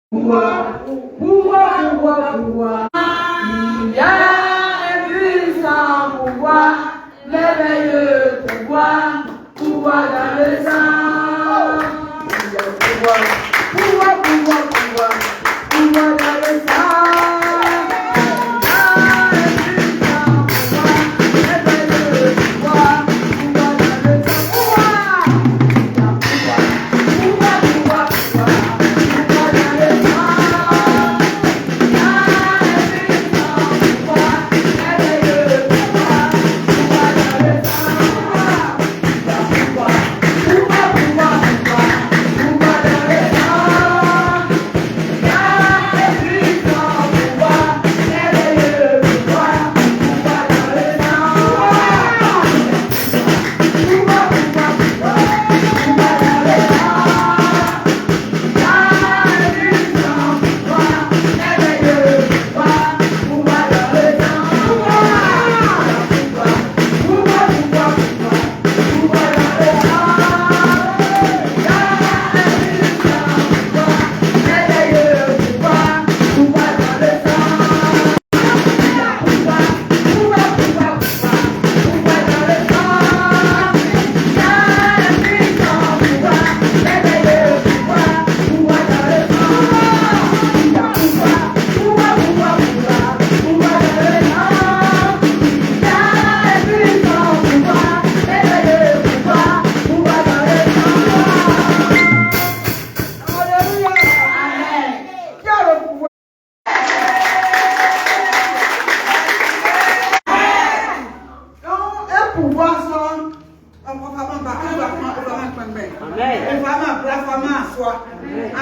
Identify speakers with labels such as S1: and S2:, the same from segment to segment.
S1: Pouvoir. Il y a un puissant pouvoir, merveilleux pouvoir, pouvoir dans le sang. Il y a pouvoir, pouvoir, pouvoir, pouvoir, pouvoir dans le sang.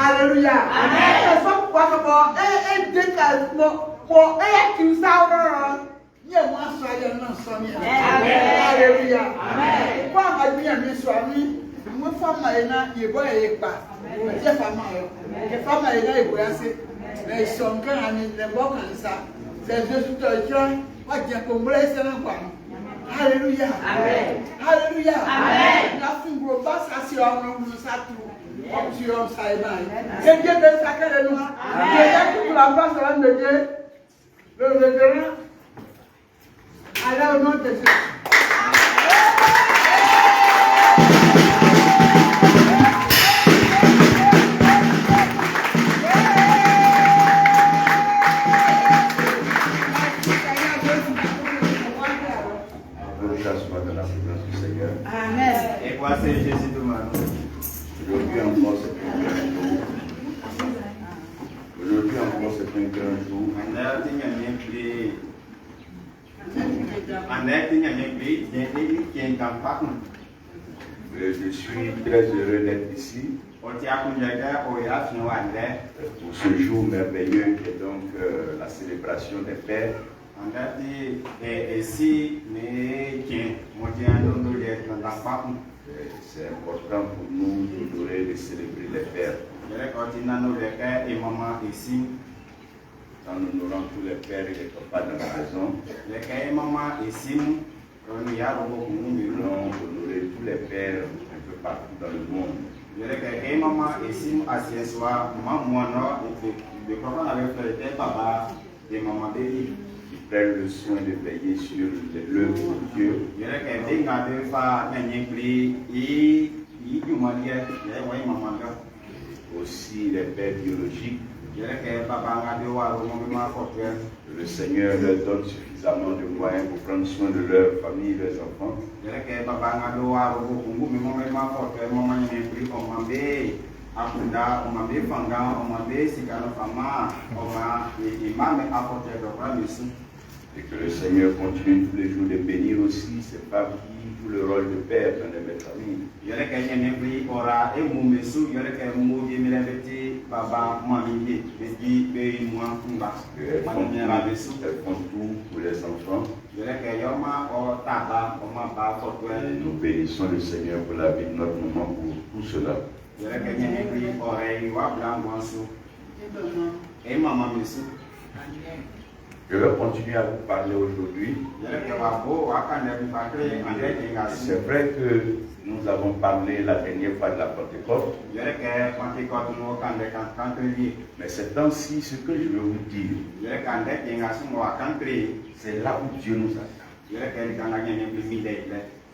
S1: Alléluia. Amen. Alléluia. Amen. Alléluia. Amen. La figure basse à sur un comme sur un saïman. C'est Dieu de sacré de nous. Dieu pour la grâce de Dieu. Le révérend. Allez au nom de Jésus.
S2: Amen. Et quoi c'est Jésus de Manon?
S3: Aujourd'hui encore c'est un grand jour. Aujourd'hui encore c'est un grand jour. Je suis très heureux d'être ici pour ce jour merveilleux qui est donc la célébration des pères. C'est important pour nous d'honorer et de célébrer les pères. En honorant tous les pères et les papas dans la maison, nous voulons honorer tous les pères un peu partout dans le monde. Qui prennent le soin de veiller sur l'œuvre de Dieu. Aussi les pères biologiques. Le Seigneur leur donne suffisamment de moyens pour prendre soin de leur famille, leurs enfants. Et que le Seigneur continue tous les jours de bénir aussi ses femmes qui jouent le rôle de père dans les familles. Elles font tout pour les enfants. Nous bénissons le Seigneur pour la vie de notre maman pour tout cela. Je vais continuer à vous parler aujourd'hui. C'est vrai que Nous avons parlé la dernière fois de la Pentecôte. Mais ces temps-ci, ce que je veux vous dire, c'est là où Dieu nous attend.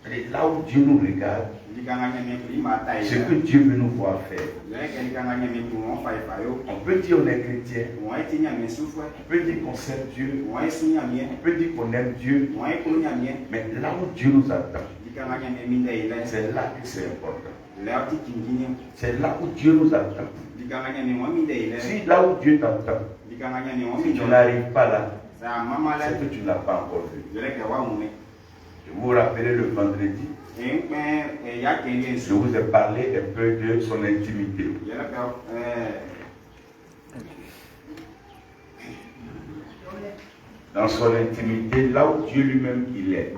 S3: Et là où Dieu nous regarde, ce que Dieu veut nous voir faire. On peut dire qu'on est chrétien, on peut dire qu'on sert Dieu, on peut dire qu'on aime Dieu, mais là où Dieu nous attend, c'est là que c'est important. C'est là où Dieu nous attend. Si là où Dieu t'attend, si tu n'arrives pas là, c'est que tu n'as pas encore vu. Je vous rappelle le vendredi, je vous ai parlé un peu de son intimité. Dans son intimité, là où Dieu lui-même il est.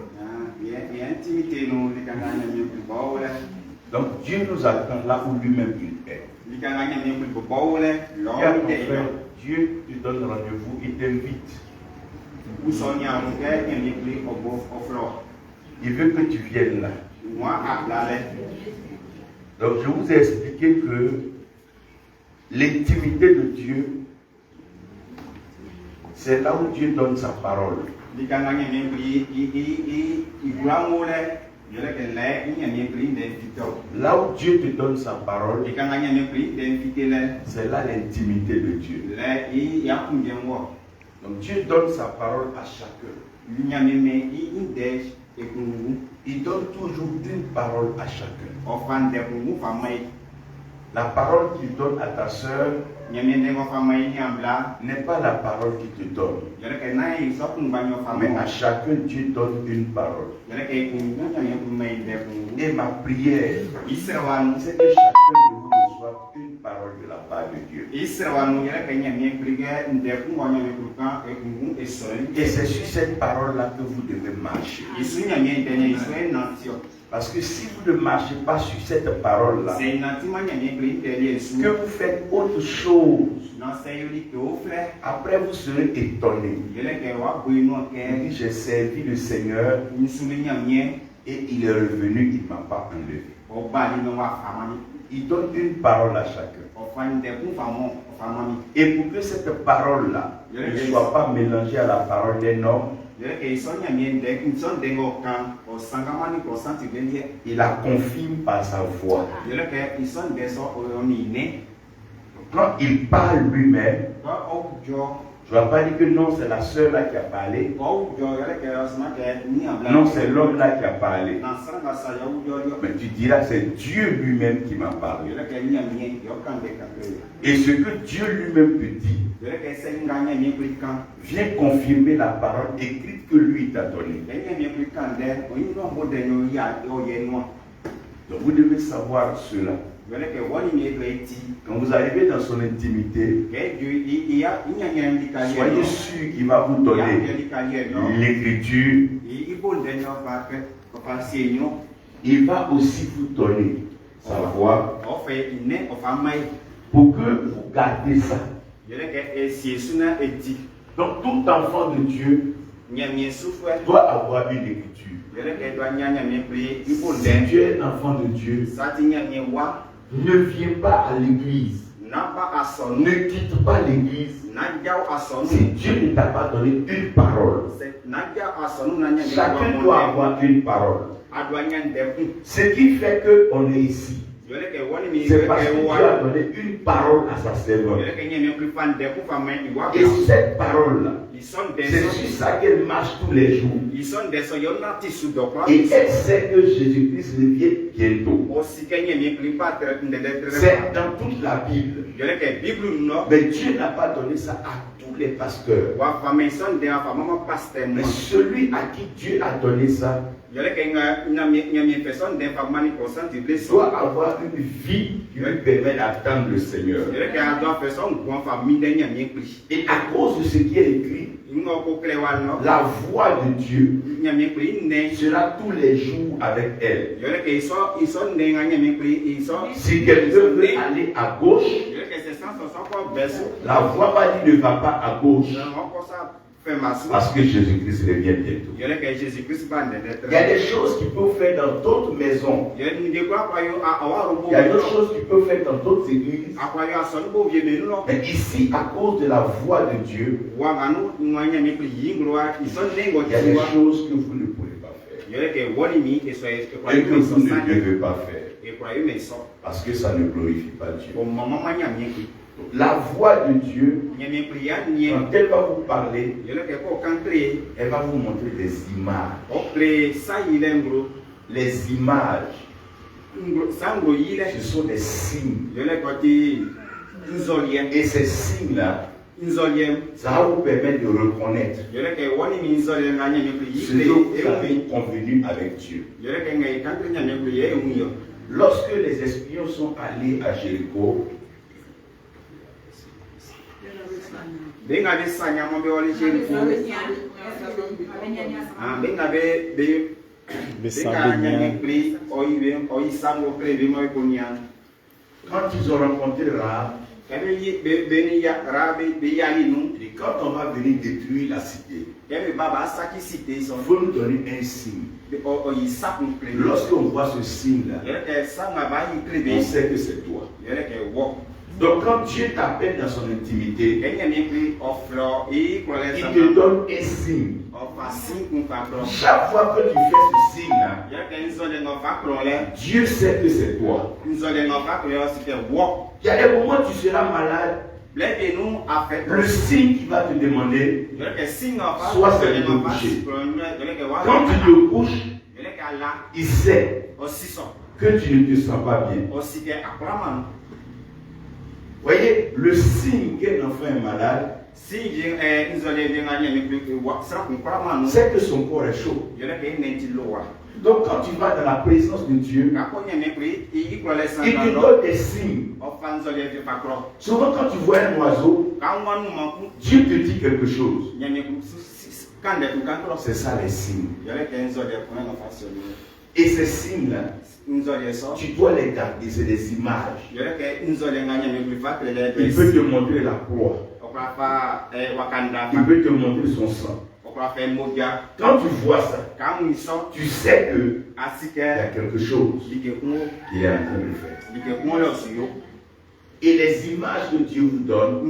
S3: Donc Dieu nous attend là où lui-même il est. Dieu te donne rendez-vous, il t'invite. Il veut que tu viennes là. Donc je vous ai expliqué que l'intimité de Dieu, c'est là où Dieu donne sa parole. Là où Dieu te donne sa parole, c'est là l'intimité de Dieu. Donc Dieu donne sa parole à chacun. Il donne toujours une parole à chacun. La parole qu'il donne à ta soeur n'est pas la parole qu'il te donne. Mais à chacun, Dieu donne une parole. Et ma prière, c'est que chacun de vous reçoive une parole de la part de Dieu. Et c'est sur cette parole-là que vous devez marcher. Parce que si vous ne marchez pas sur cette parole-là, que vous faites autre chose, après vous serez étonné. J'ai servi le Seigneur et il est revenu, il ne m'a pas enlevé. Il donne une parole à chacun. Et pour que cette parole-là ne soit pas mélangée à la parole d'un homme, il la confirme par sa voix. Quand il parle lui-même, je ne vais pas dire que non, c'est la sœur là qui a parlé. Non, c'est l'homme là qui a parlé. Mais tu diras, c'est Dieu lui-même qui m'a parlé. Et ce que Dieu lui-même te dit, vient confirmer la parole écrite que lui t'a donnée. Donc vous devez savoir cela. Quand vous arrivez dans son intimité, soyez sûr qu'il va vous donner l'écriture. Il va aussi vous donner sa voix pour que vous gardiez ça. Donc tout enfant de Dieu doit avoir une écriture. Si tu es un enfant de Dieu, ne viens pas à l'église. Ne quitte pas l'église. Si Dieu ne t'a pas donné une parole, chacun doit avoir une parole. Ce qui fait qu'on est ici, c'est parce que Dieu a donné une parole à sa servante. Et cette parole-là, c'est sur ça qu'elle marche tous les jours. Et elle sait que Jésus-Christ revient bientôt. C'est dans toute la Bible. Mais Dieu n'a pas donné ça à tous les pasteurs. Mais celui à qui Dieu a donné ça doit avoir une vie qui lui permet d'attendre le Seigneur. Et à cause de ce qui est écrit, la voix de Dieu sera tous les jours avec elle. Si quelqu'un veut aller à gauche, la voix va dire ne va pas à gauche. Parce que Jésus-Christ revient bientôt. Il y a des choses qu'il peut faire dans d'autres maisons. Il y a d'autres choses qu'il peut faire dans d'autres églises. Mais ici, à cause de la voix de Dieu, il y a des choses que vous ne pouvez pas faire. Et que vous ne devez pas faire. Parce que ça ne glorifie pas Dieu. La voix de Dieu, quand elle va vous parler, elle va vous montrer des images. Les images, ce sont des signes. Et ces signes-là, ça va vous permettre de reconnaître ce que vous avez convenu avec Dieu. Lorsque les espions sont allés à Jéricho, quand ils ont rencontré Rahab, et quand on va venir détruire la cité, il faut nous donner un signe. Lorsqu'on voit ce signe-là, on sait que c'est toi. Donc quand Dieu t'appelle dans son intimité, il te donne un signe. Chaque fois que tu fais ce signe-là, Dieu sait que c'est toi. Il y a des moments où tu seras malade. Le signe qui va te demander, soit c'est de te coucher. Quand tu te couches, il sait que tu ne te sens pas bien. Voyez, le signe qu'un enfant est malade, c'est que son corps est chaud. Donc quand tu vas dans la présence de Dieu, il te donne des signes. Souvent quand tu vois un oiseau, Dieu te dit quelque chose. C'est ça les signes. Et ces signes-là, tu dois les garder, c'est des images. Il peut te montrer la croix. Il peut te montrer son sang. Quand tu vois ça, tu sais qu'il y a quelque chose qui est en train de faire. Et les images que Dieu vous donne,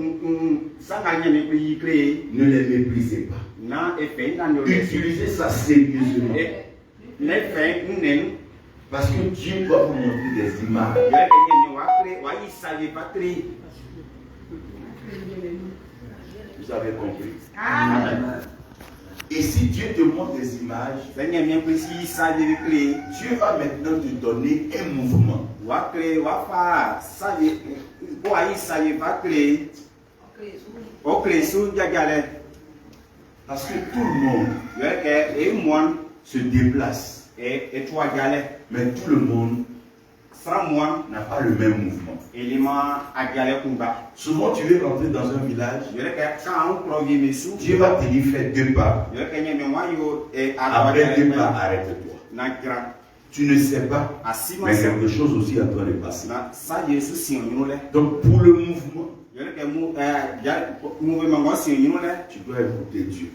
S3: ne les méprisez pas. Utilisez ça sérieusement. Parce que Dieu doit vous montrer des images. Vous avez compris? Amen. Et si Dieu te montre des images, Dieu va maintenant te donner un mouvement. Parce que tout le monde se déplace. Mais tout le monde n'a pas le même mouvement. Souvent tu veux rentrer dans un village, Dieu va te dire fais 2 pas. Après 2 pas, arrête-toi. Tu ne sais pas, mais quelque chose aussi est en train de passer. Donc pour le mouvement, tu dois écouter Dieu.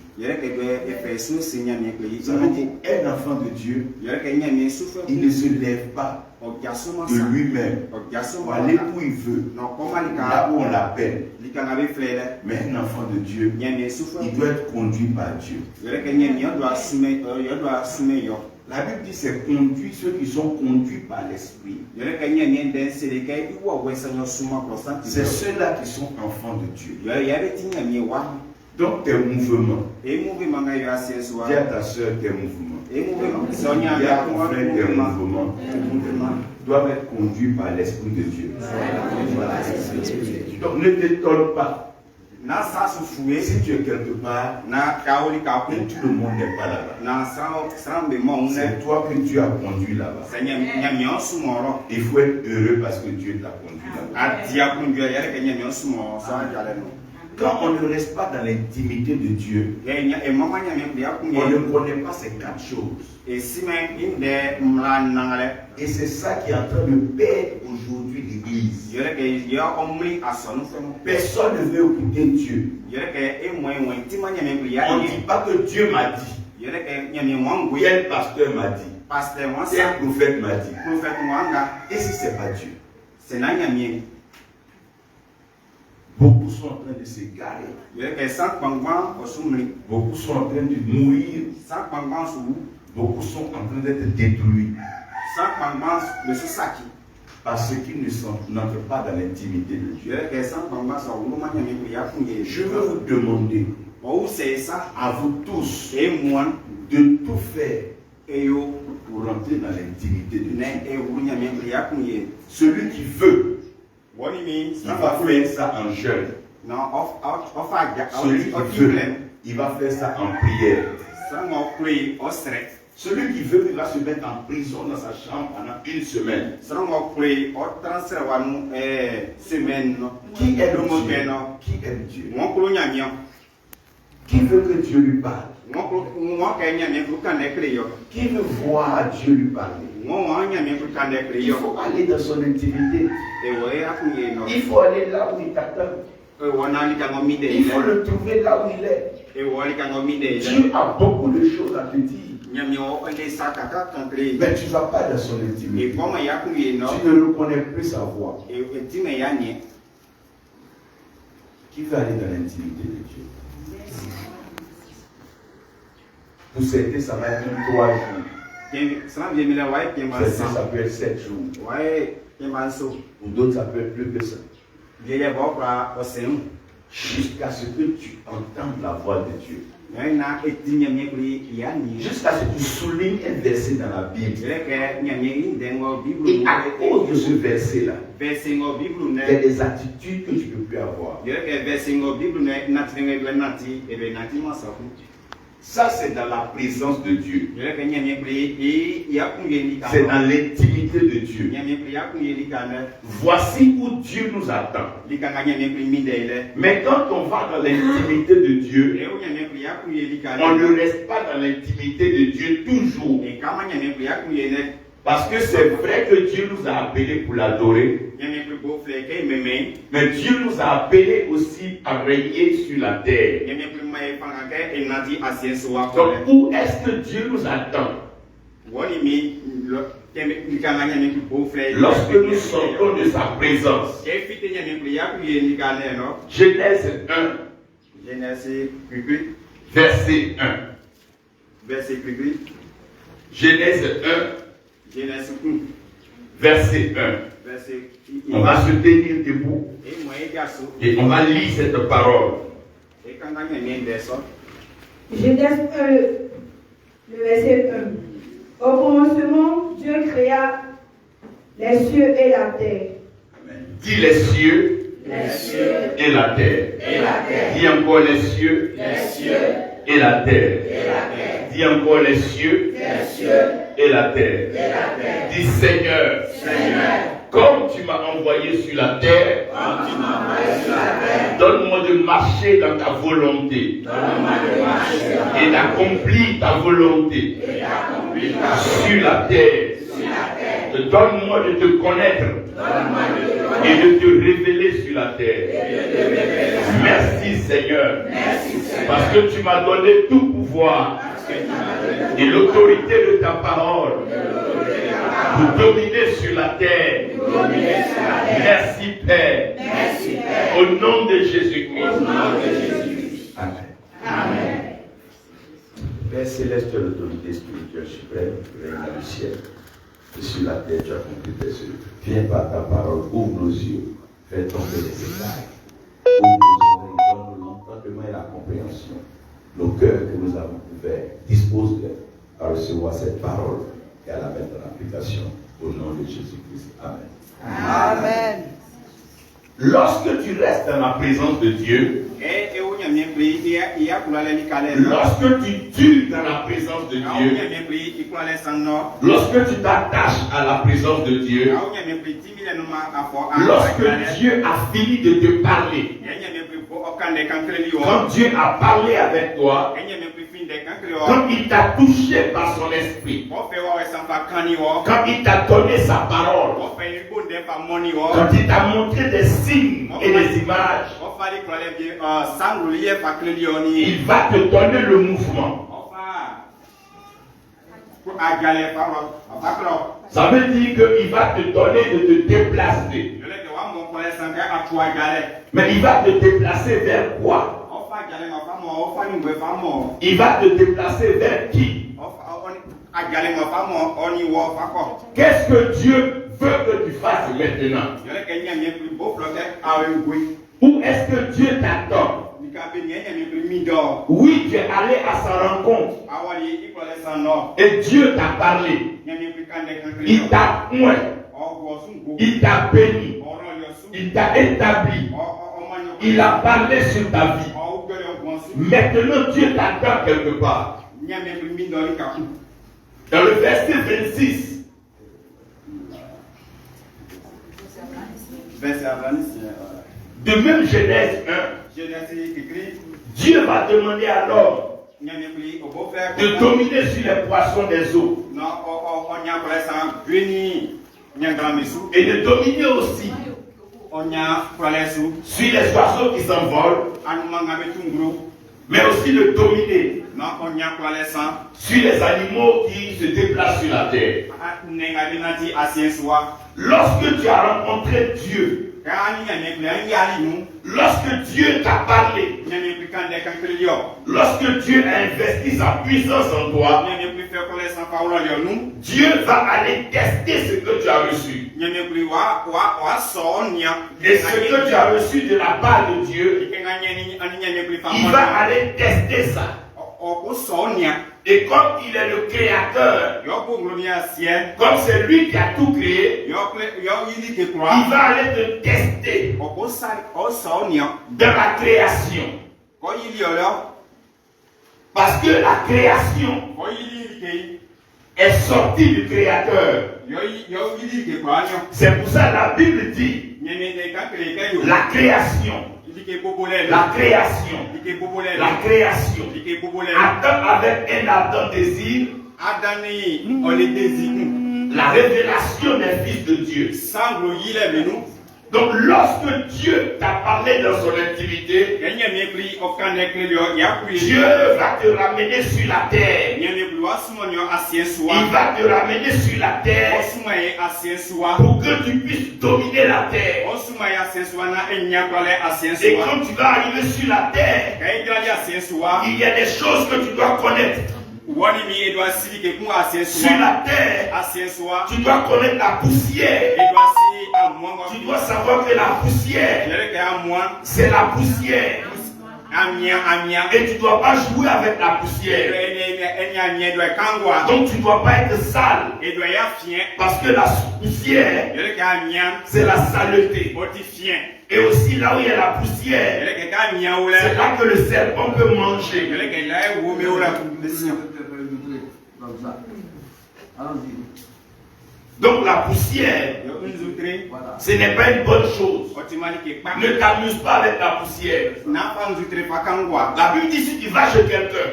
S3: Ça veut dire un enfant de Dieu, il ne se lève pas de lui-même pour aller où il veut, là où on l'appelle. Mais un enfant de Dieu, il doit être conduit par Dieu. La Bible dit c'est conduit ceux qui sont conduits par l'Esprit. C'est ceux-là qui sont enfants de Dieu. Donc tes mouvements, dis à ta soeur tes mouvements, dis à ton frère tes mouvements doivent être conduits par l'Esprit de Dieu. Donc ne t'étonne pas. Si tu es quelque part, et tout le monde n'est pas là-bas, c'est toi que Dieu a conduit là-bas. Il faut être heureux parce que Dieu t'a conduit là-bas. Quand on ne reste pas dans l'intimité de Dieu, on ne connaît pas ces 4 choses. Et c'est ça qui est en train de perdre aujourd'hui l'Église. Personne ne veut écouter Dieu. On ne dit pas que Dieu m'a dit. Quel pasteur m'a dit. Quel prophète m'a dit. Et si ce n'est pas Dieu? Beaucoup sont en train de s'égarer. Beaucoup sont en train de mourir. Beaucoup sont en train d'être détruits. Parce qu'ils n'entrent pas dans l'intimité de Dieu. Je veux vous demander, à vous tous, de tout faire pour rentrer dans l'intimité de Dieu. Celui qui veut, il va faire ça en jeûne. Celui qui veut, il va faire ça en prière. Celui qui veut, il va se mettre en prison dans sa chambre pendant 1 semaine. Qui aime Dieu? Qui veut que Dieu lui parle? Qui veut voir Dieu lui parler? Il faut aller dans son intimité. Il faut aller là où il t'attend. Il faut le trouver là où il est. Dieu a beaucoup de choses à te dire. Mais tu ne vas pas dans son intimité. Tu ne reconnais plus sa voix. Qui veut aller dans l'intimité de Dieu? Pour certains, ça va être 3 jours. Certains, ça peut être 7 jours. Pour d'autres, ça peut être plus que ça. Jusqu'à ce que tu entendes la voix de Dieu. Jusqu'à ce que tu soulignes un verset dans la Bible. Et à cause de ce verset-là, il y a des attitudes que tu ne peux plus avoir. Ça, c'est dans la présence de Dieu. C'est dans l'intimité de Dieu. Voici où Dieu nous attend. Mais quand on va dans l'intimité de Dieu, on ne reste pas dans l'intimité de Dieu toujours. Parce que c'est vrai que Dieu nous a appelés pour l'adorer. Mais Dieu nous a appelés aussi à régner sur la terre. Donc où est-ce que Dieu nous attend? Lorsque nous sortons de sa présence. Genèse 1. Verset 1. Genèse 1. Verset 1. On va se tenir debout et on va lire cette parole.
S4: Genèse 1, le verset 1. Au commencement, Dieu créa les cieux et la terre.
S3: Dis les cieux, et la terre. Dis encore les cieux, et la terre. Dis encore les cieux, et la terre. Dis Seigneur, comme tu m'as envoyé sur la terre, donne-moi de marcher dans ta volonté et d'accomplir ta volonté sur la terre. Donne-moi de te connaître et de te révéler sur la terre. Merci Seigneur, parce que tu m'as donné tout pouvoir et l'autorité de ta parole pour dominer sur la terre. Merci Père. Au nom de Jésus-Christ. Amen. Père céleste, l'autorité spirituelle suprême, règne dans le ciel. Et sur la terre, tu as compris tes œuvres. Viens par ta parole, ouvre nos yeux, fais tomber les écailles. Ouvre nos oreilles, donne-nous l'entendement et la compréhension. Nos cœurs que nous avons ouverts, dispose-les à recevoir cette parole et à la mettre en application. Au nom de Jésus-Christ. Amen.
S1: Amen.
S3: Lorsque tu restes dans la présence de Dieu, lorsque tu dures dans la présence de Dieu, lorsque tu t'attaches à la présence de Dieu, lorsque Dieu a fini de te parler, Quand Dieu a parlé avec toi, quand il t'a touché par son esprit, quand il t'a donné sa parole, quand il t'a montré des signes et des images, il va te donner le mouvement. Ça veut dire qu'il va te donner de te déplacer. Mais il va te déplacer vers quoi? Il va te déplacer vers qui? Qu'est-ce que Dieu veut que tu fasses maintenant? Où est-ce que Dieu t'attend? Oui, tu es allé à sa rencontre. Et Dieu t'a parlé. Il t'a oint. Il t'a béni. Il t'a établi. Il a parlé sur ta vie. Maintenant, Dieu t'attend quelque part. Dans le verset 26. De même Genèse 1. Dieu va demander à l'homme de dominer sur les poissons des eaux. Et de dominer aussi sur les oiseaux qui s'envolent. Mais aussi de dominer sur les animaux qui se déplacent sur la terre. Lorsque tu as rencontré Dieu, lorsque Dieu t'a parlé, lorsque Dieu a investi sa puissance en toi, Dieu va aller tester ce que tu as reçu. Et ce que tu as reçu de la part de Dieu, il va aller tester ça. Et comme il est le créateur, comme c'est lui qui a tout créé, il va aller te tester de la création. Parce que la création est sortie du créateur. C'est pour ça que la Bible dit la création. La création. La création. Adam avec un ardent désir. La révélation des fils de Dieu. Donc lorsque Dieu t'a parlé dans son intimité, Dieu va te ramener sur la terre. Il va te ramener sur la terre pour que tu puisses dominer la terre. Et quand tu vas arriver sur la terre, il y a des choses que tu dois connaître. Sur la terre, tu dois connaître la poussière. Tu dois savoir que la poussière, c'est la poussière. Et tu ne dois pas jouer avec la poussière. Donc tu ne dois pas être sale. Parce que la poussière, c'est la saleté. Et aussi là où il y a la poussière, c'est là que le serpent peut manger. Donc la poussière, ce n'est pas une bonne chose. Ne t'amuse pas avec la poussière. La Bible dit si tu vas chez quelqu'un,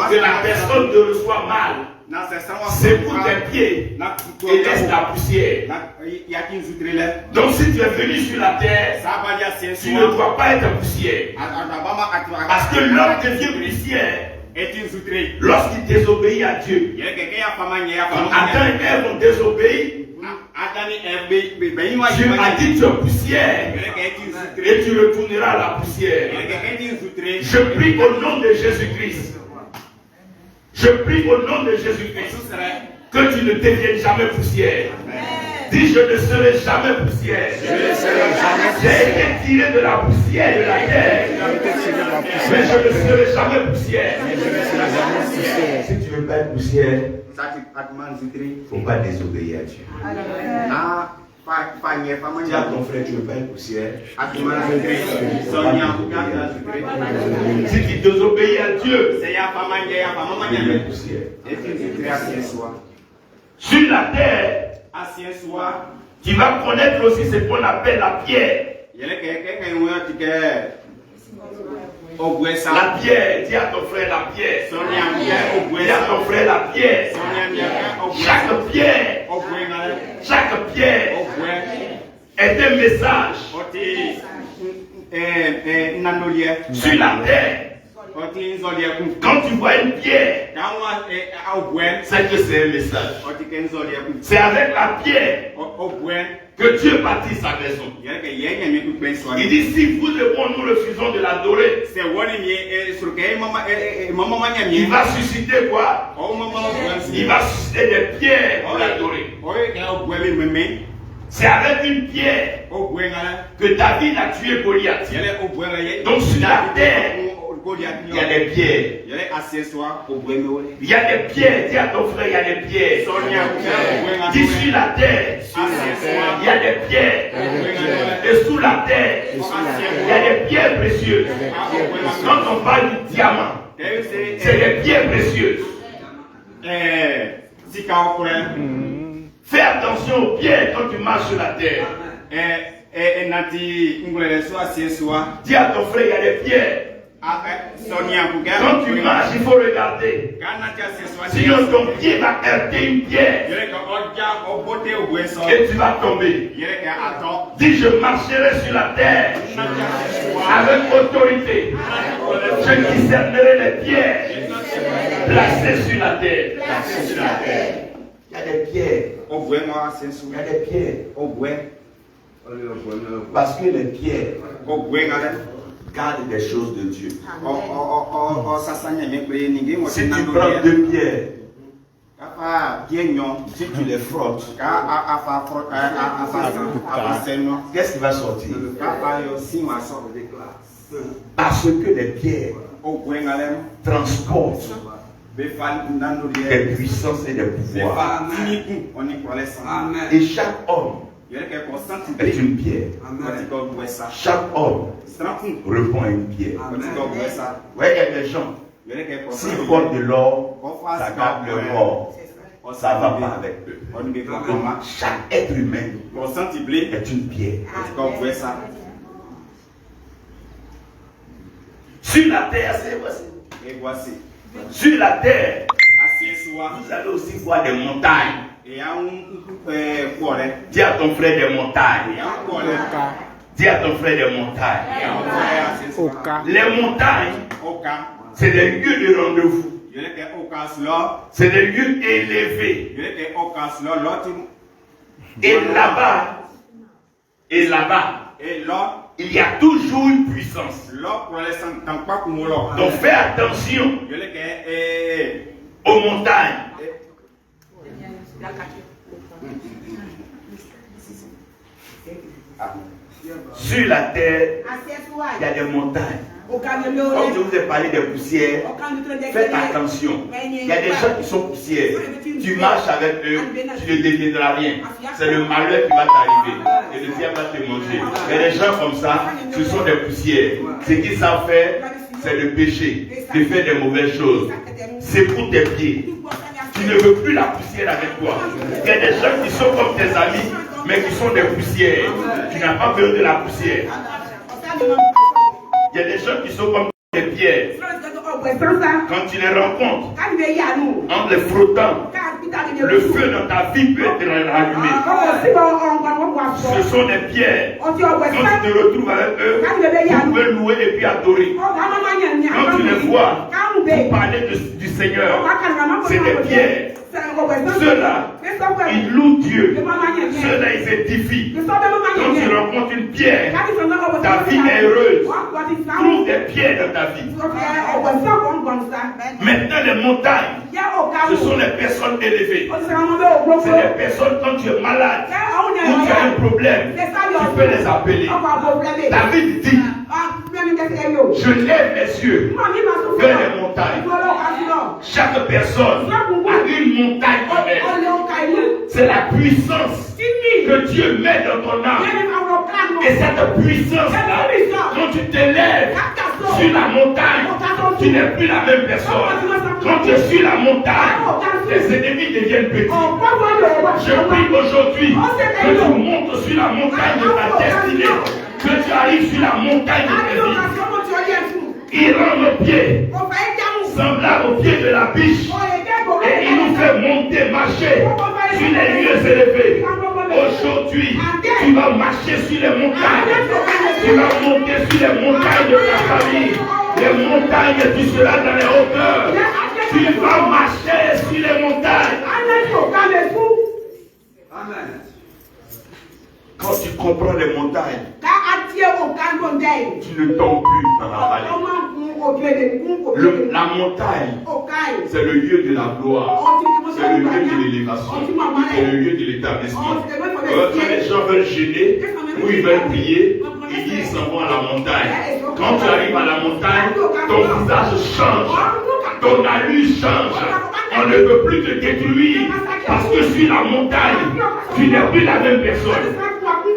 S3: que la personne te reçoit mal, c'est pour tes pieds et laisse la poussière. Donc si tu es venu sur la terre, tu ne dois pas être poussière. Parce que l'homme devient poussière lorsqu'il désobéit à Dieu. Quand Adam et Ève ont désobéi, Dieu a dit tu es poussière et tu retourneras à la poussière. Je prie au nom de Jésus-Christ. Je prie au nom de Jésus-Christ que tu ne deviennes jamais poussière. Dis je ne serai jamais poussière. J'ai été tiré de la poussière de la terre. Mais je ne serai jamais poussière. Si tu ne veux pas être poussière, il ne faut pas désobéir à Dieu. Dis à ton frère, tu ne veux pas être poussière. Si tu désobéis à Dieu, tu es poussière. Sur la terre, tu vas connaître aussi ce qu'on appelle la pierre. La pierre, dis à ton frère la pierre. Dis à ton frère la pierre. Chaque pierre est un message sur la terre. Quand tu vois une pierre, c'est que c'est un message. C'est avec la pierre que Dieu bâtit sa maison. Il dit, si vous et moi nous refusons de l'adorer, il va susciter quoi? Il va susciter des pierres pour l'adorer. C'est avec une pierre que David a tué Goliath. Donc sur la terre, il y a des pierres. Il y a des pierres. Dis à ton frère, il y a des pierres. Dis sur la terre, il y a des pierres. Et sous la terre, il y a des pierres précieuses. Quand on parle du diamant, c'est des pierres précieuses. Fais attention aux pierres quand tu marches sur la terre. Dis à ton frère, il y a des pierres. Quand tu marches, il faut regarder. Sinon ton pied va heurter une pierre et tu vas tomber. Dis, je marcherai sur la terre avec autorité. Je discernerai les pierres placées sur la terre. Il y a des pierres. Il y a des pierres. Parce que les pierres gardent des choses de Dieu. Si tu prends deux pierres, si tu les frottes, qu'est-ce qui va sortir? Parce que les pierres transportent des puissances et des pouvoirs. Et chaque homme est une pierre. Chaque homme répond à une pierre. Ouais, il y a des gens, s'ils portent de l'or, ça garde le or. Ça ne va pas avec eux. Donc, chaque être humain est une pierre. Sur la terre, c'est voici. Sur la terre, vous allez aussi voir des montagnes. Dis à ton frère des montagnes. Dis à ton frère des montagnes. Les montagnes, c'est des lieux de rendez-vous. C'est des lieux élevés. Et là-bas, il y a toujours une puissance. Donc fais attention aux montagnes. Sur la terre, il y a des montagnes. Comme je vous ai parlé des poussières, faites attention. Il y a des gens qui sont poussières. Tu marches avec eux, tu ne deviendras rien. C'est le malheur qui va t'arriver. Et le diable va te manger. Il y a des gens comme ça, ce sont des poussières. Ce qu'ils savent faire, c'est le péché, de faire des mauvaises choses. C'est pour tes pieds. Tu ne veux plus la poussière avec toi. Il y a des gens qui sont comme tes amis, mais qui sont des poussières. Tu n'as pas peur de la poussière. Il y a des gens qui sont comme des pierres. Quand tu les rencontres, en les frottant, le feu dans ta vie peut être rallumé. Ce sont des pierres. Quand tu te retrouves avec eux, tu peux louer et puis adorer. Quand tu les vois, pour parler du Seigneur, c'est des pierres. Ceux-là, ils louent Dieu. Ceux-là, ils s'édifient. Quand tu rencontres une pierre, ta vie est heureuse. Trouve des pierres dans ta vie. Maintenant, les montagnes, ce sont les personnes élevées. C'est les personnes, quand tu es malade, ou tu as un problème, tu peux les appeler. David dit, je lève les yeux vers les montagnes. Chaque personne a une montagne en elle. C'est la puissance que Dieu met dans ton âme. Et cette puissance-là, quand tu t'élèves sur la montagne, tu n'es plus la même personne. Quand tu es sur la montagne, tes ennemis deviennent petits. Je prie aujourd'hui que tu montes sur la montagne de ta tête. destinée, que tu arrives sur la montagne de ta vie. Il rend nos pieds semblables aux pieds de la biche et il nous fait monter, marcher sur les lieux élevés. Aujourd'hui, tu vas marcher sur les montagnes. Tu vas monter sur les montagnes de ta famille. Les montagnes, tu seras dans les hauteurs. Tu vas marcher sur les montagnes. Amen. Quand tu comprends les montagnes, tu ne tombes plus dans la vallée. La montagne, c'est le lieu de la gloire. C'est le lieu de l'élévation. C'est le lieu de l'établissement. Quand les gens veulent gêner ou ils veulent prier, ils disent ils s'en vont à la montagne. Quand tu arrives à la montagne, ton visage change. Ton allure change. On ne peut plus te détruire parce que sur la montagne, tu n'es plus la même personne.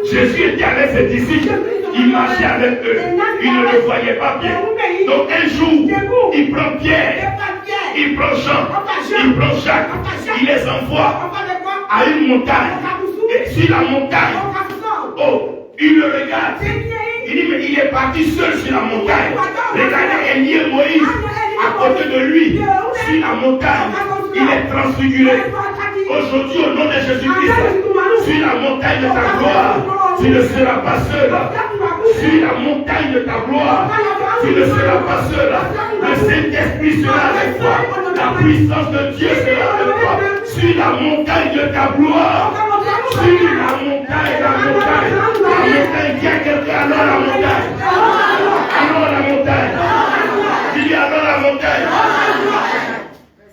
S3: Jésus était avec ses disciples, il marchait avec eux, il ne le voyait pas bien. Donc un jour, il prend Pierre, il prend Jean, il prend Jacques, il les envoie à une montagne. Et sur la montagne, oh, il le regarde. Il dit, mais il est parti seul sur la montagne. Regardez Élie Moïse à côté de lui, sur la montagne. Il est transfiguré. Aujourd'hui, au nom de Jésus-Christ, sur la montagne de ta gloire, tu ne seras pas seul. Sur la montagne de ta gloire, tu ne seras pas seul. Le Saint-Esprit sera avec toi. La puissance de Dieu sera avec toi. Sur la montagne de ta gloire, sur la montagne, la montagne, la montagne, il y a quelqu'un, alors la montagne. Alors la montagne. Il dit alors la montagne.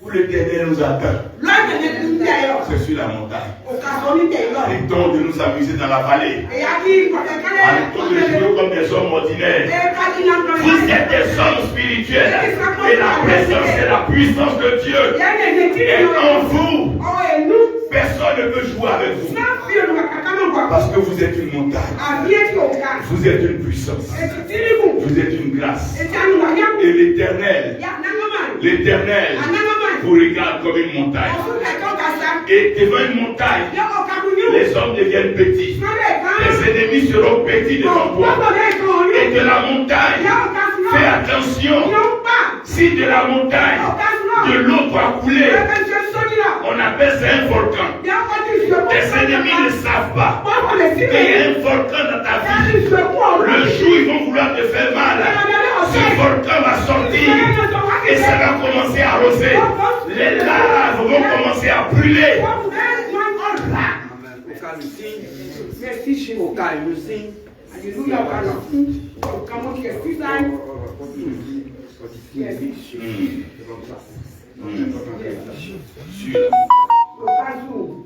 S3: Où l'Éternel nous attend. C'est sur la montagne. Arrêtons de nous amuser dans la vallée. Arrêtons de jouer comme des hommes ordinaires. Vous êtes des hommes spirituels. Et la présence et la puissance de Dieu est en vous. Personne ne peut jouer avec vous. Parce que vous êtes une montagne. Vous êtes une puissance. Vous êtes une grâce. Et l'Éternel vous regarde comme une montagne. Et devant une montagne, les hommes deviennent petits. Les ennemis seront petits devant toi. Et de la montagne, fais attention. Si de la montagne, de l'eau va couler, on appelle ça un volcan. Les ennemis ne savent pas qu'il y a un volcan dans ta vie. Le jour ils vont vouloir te faire mal, ce volcan va sortir et ça va commencer à arroser. Les laves vont commencer à brûler.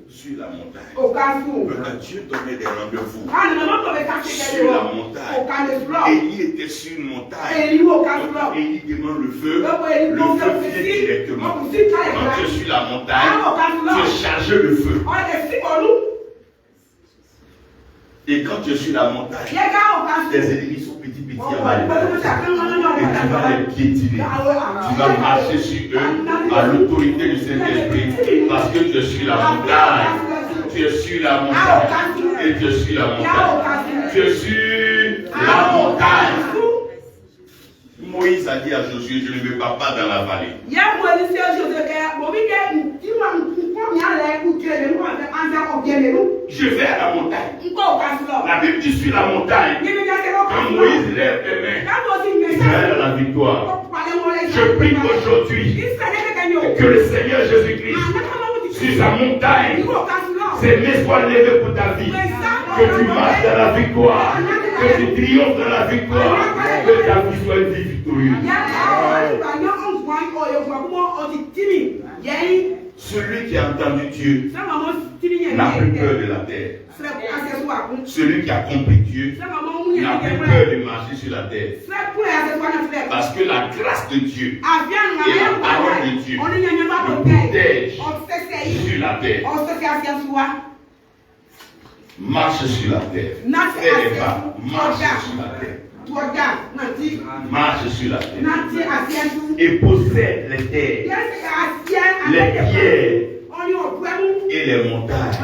S3: Sur la montagne. Dieu donnait des rendez-vous. Sur la montagne. Élie était sur une montagne. Donc Élie demande le feu. Le feu vient directement. Quand tu es sur la montagne, tu es chargé de feu. Et quand tu es sur la montagne, tes ennemis sont petits en bas. Et tu vas les piétiner. Tu vas marcher sur eux à l'autorité du Saint-Esprit. Parce que tu es sur la montagne. Tu es sur la montagne. Et tu es sur la montagne. Tu es sur la montagne. Moïse a dit à Josué, je ne me bats pas dans la vallée. Je vais à la montagne. La Bible dit sur la montagne. Quand Moïse lève les mains, il a la victoire. Je prie aujourd'hui que le Seigneur Jésus-Christ, sur sa montagne, ses mains soient levées pour ta vie. Que tu marches dans la victoire. Que tu triomphes dans la victoire. Que ta vie soit une vie victorieuse. Celui qui a entendu Dieu n'a plus peur de la terre. Celui qui a compris Dieu n'a plus peur de marcher sur la terre. Parce que la grâce de Dieu et la parole de Dieu le protègent sur la terre. Marche sur la terre. Fais les pas. Marche sur la terre. Marche sur la terre. Et possède les terres, les pierres et les montagnes.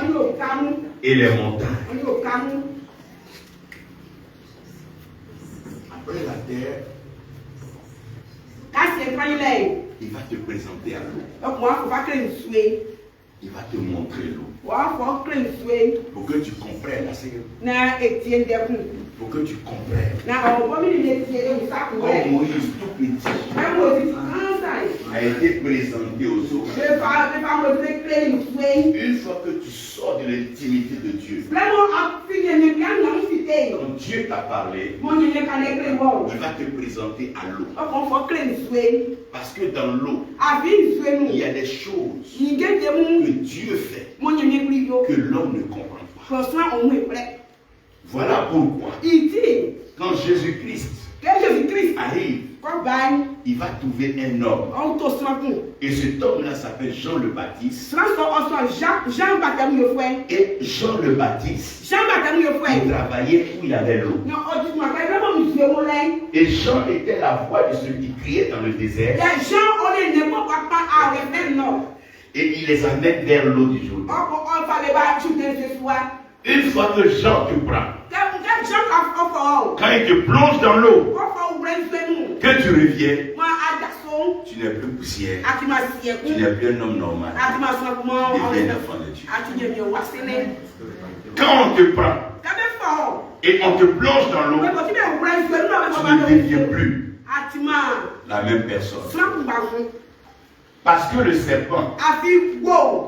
S3: Et les montagnes. Père, il va te présenter à l'eau. Il va te montrer l'eau. Pour que tu comprennes la Seigneur. Pour que tu comprennes. Comme Moïse tout petit a été présenté aux autres. Une fois que tu sors de l'intimité de Dieu, quand Dieu t'a parlé, il va te présenter à l'eau. Parce que dans l'eau, il y a des choses que Dieu fait que l'homme ne comprend pas. Voilà pourquoi, quand Jésus-Christ arrive, il va trouver un homme. Et cet homme-là s'appelle Jean le Baptiste. Et Jean le Baptiste, il travaillait où il y avait l'eau. Et Jean était la voix de celui qui criait dans le désert. Et il les amène vers l'eau du Jourdain. Une fois que Jean te prend, quand il te plonge dans l'eau, que tu reviens, tu n'es plus poussière, tu n'es plus un homme normal, tu deviens un enfant de Dieu. Quand on te prend et on te plonge dans l'eau, tu ne deviens plus la même personne. Parce que le serpent,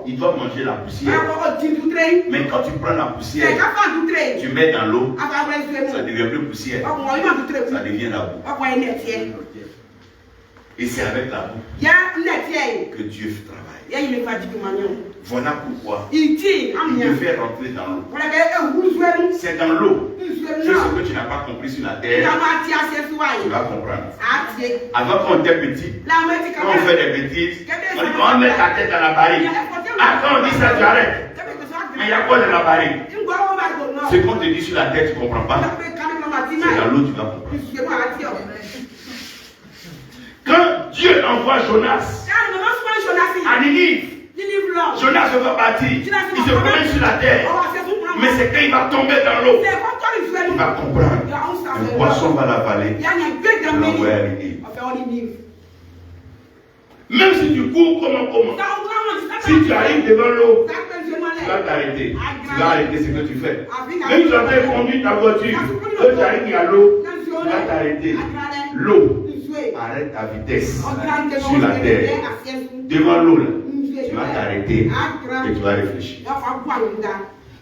S3: il doit manger la poussière. Mais quand tu prends la poussière, tu mets dans l'eau, ça ne devient plus poussière, ça devient la boue. Et c'est avec la boue que Dieu travaille. Voilà pourquoi il te fait rentrer dans l'eau. C'est dans l'eau. Ce que tu n'as pas compris sur la terre, tu vas comprendre. Avant qu'on était petit, quand on fait des bêtises, on dit qu'on met ta tête dans la barrique. Quand on dit ça, tu arrêtes. Mais il y a quoi dans la barrique? Ce qu'on te dit sur la terre, tu ne comprends pas. C'est dans l'eau, tu vas comprendre. Quand Dieu envoie Jonas à Ninive, Jonas va partir, il se promène sur la terre, mais c'est quand il va tomber dans l'eau, il va comprendre. Le poisson va l'avaler, il va l'envoyer à Ninive. Même si tu cours comment, si tu arrives devant l'eau, tu vas t'arrêter. Tu vas arrêter ce que tu fais. Même si tu as conduit ta voiture, quand tu arrives à l'eau, tu vas t'arrêter. L'eau arrête ta vitesse sur la terre. Devant l'eau, tu vas t'arrêter et tu vas réfléchir.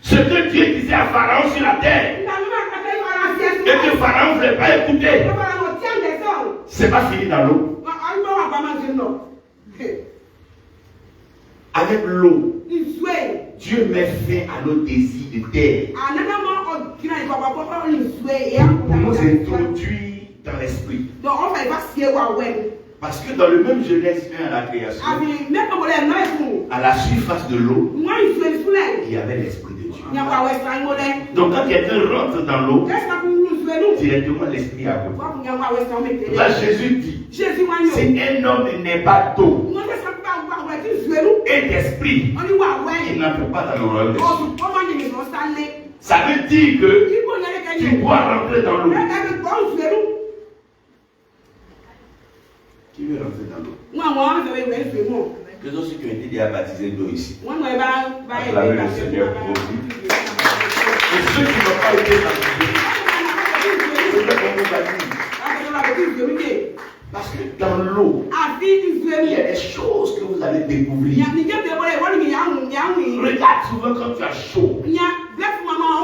S3: Ce que Dieu disait à Pharaon sur la terre, et que Pharaon ne voulait pas écouter, c'est pas fini dans l'eau. Avec l'eau, Dieu met fin à nos désirs de terre pour nous introduire dans l'esprit. Parce que dans le même Genèse 1 à la création, à la surface de l'eau, il y avait l'esprit de Dieu. Donc quand quelqu'un rentre dans l'eau, directement l'esprit a besoin. Là Jésus dit, si un homme n'est pas d'eau et d'esprit, il n'entre pas dans le royaume de Dieu. Ça veut dire que tu dois rentrer dans l'eau. Qui veut rentrer dans l'eau? Que ceux qui ont été déjà baptisés d'eau ici. Acclamez le Seigneur pour vous. Et ceux qui n'ont pas été baptisés, c'est ce qu'on vous baptise. Parce que dans l'eau, il y a des choses que vous allez découvrir. Regarde souvent quand tu as chaud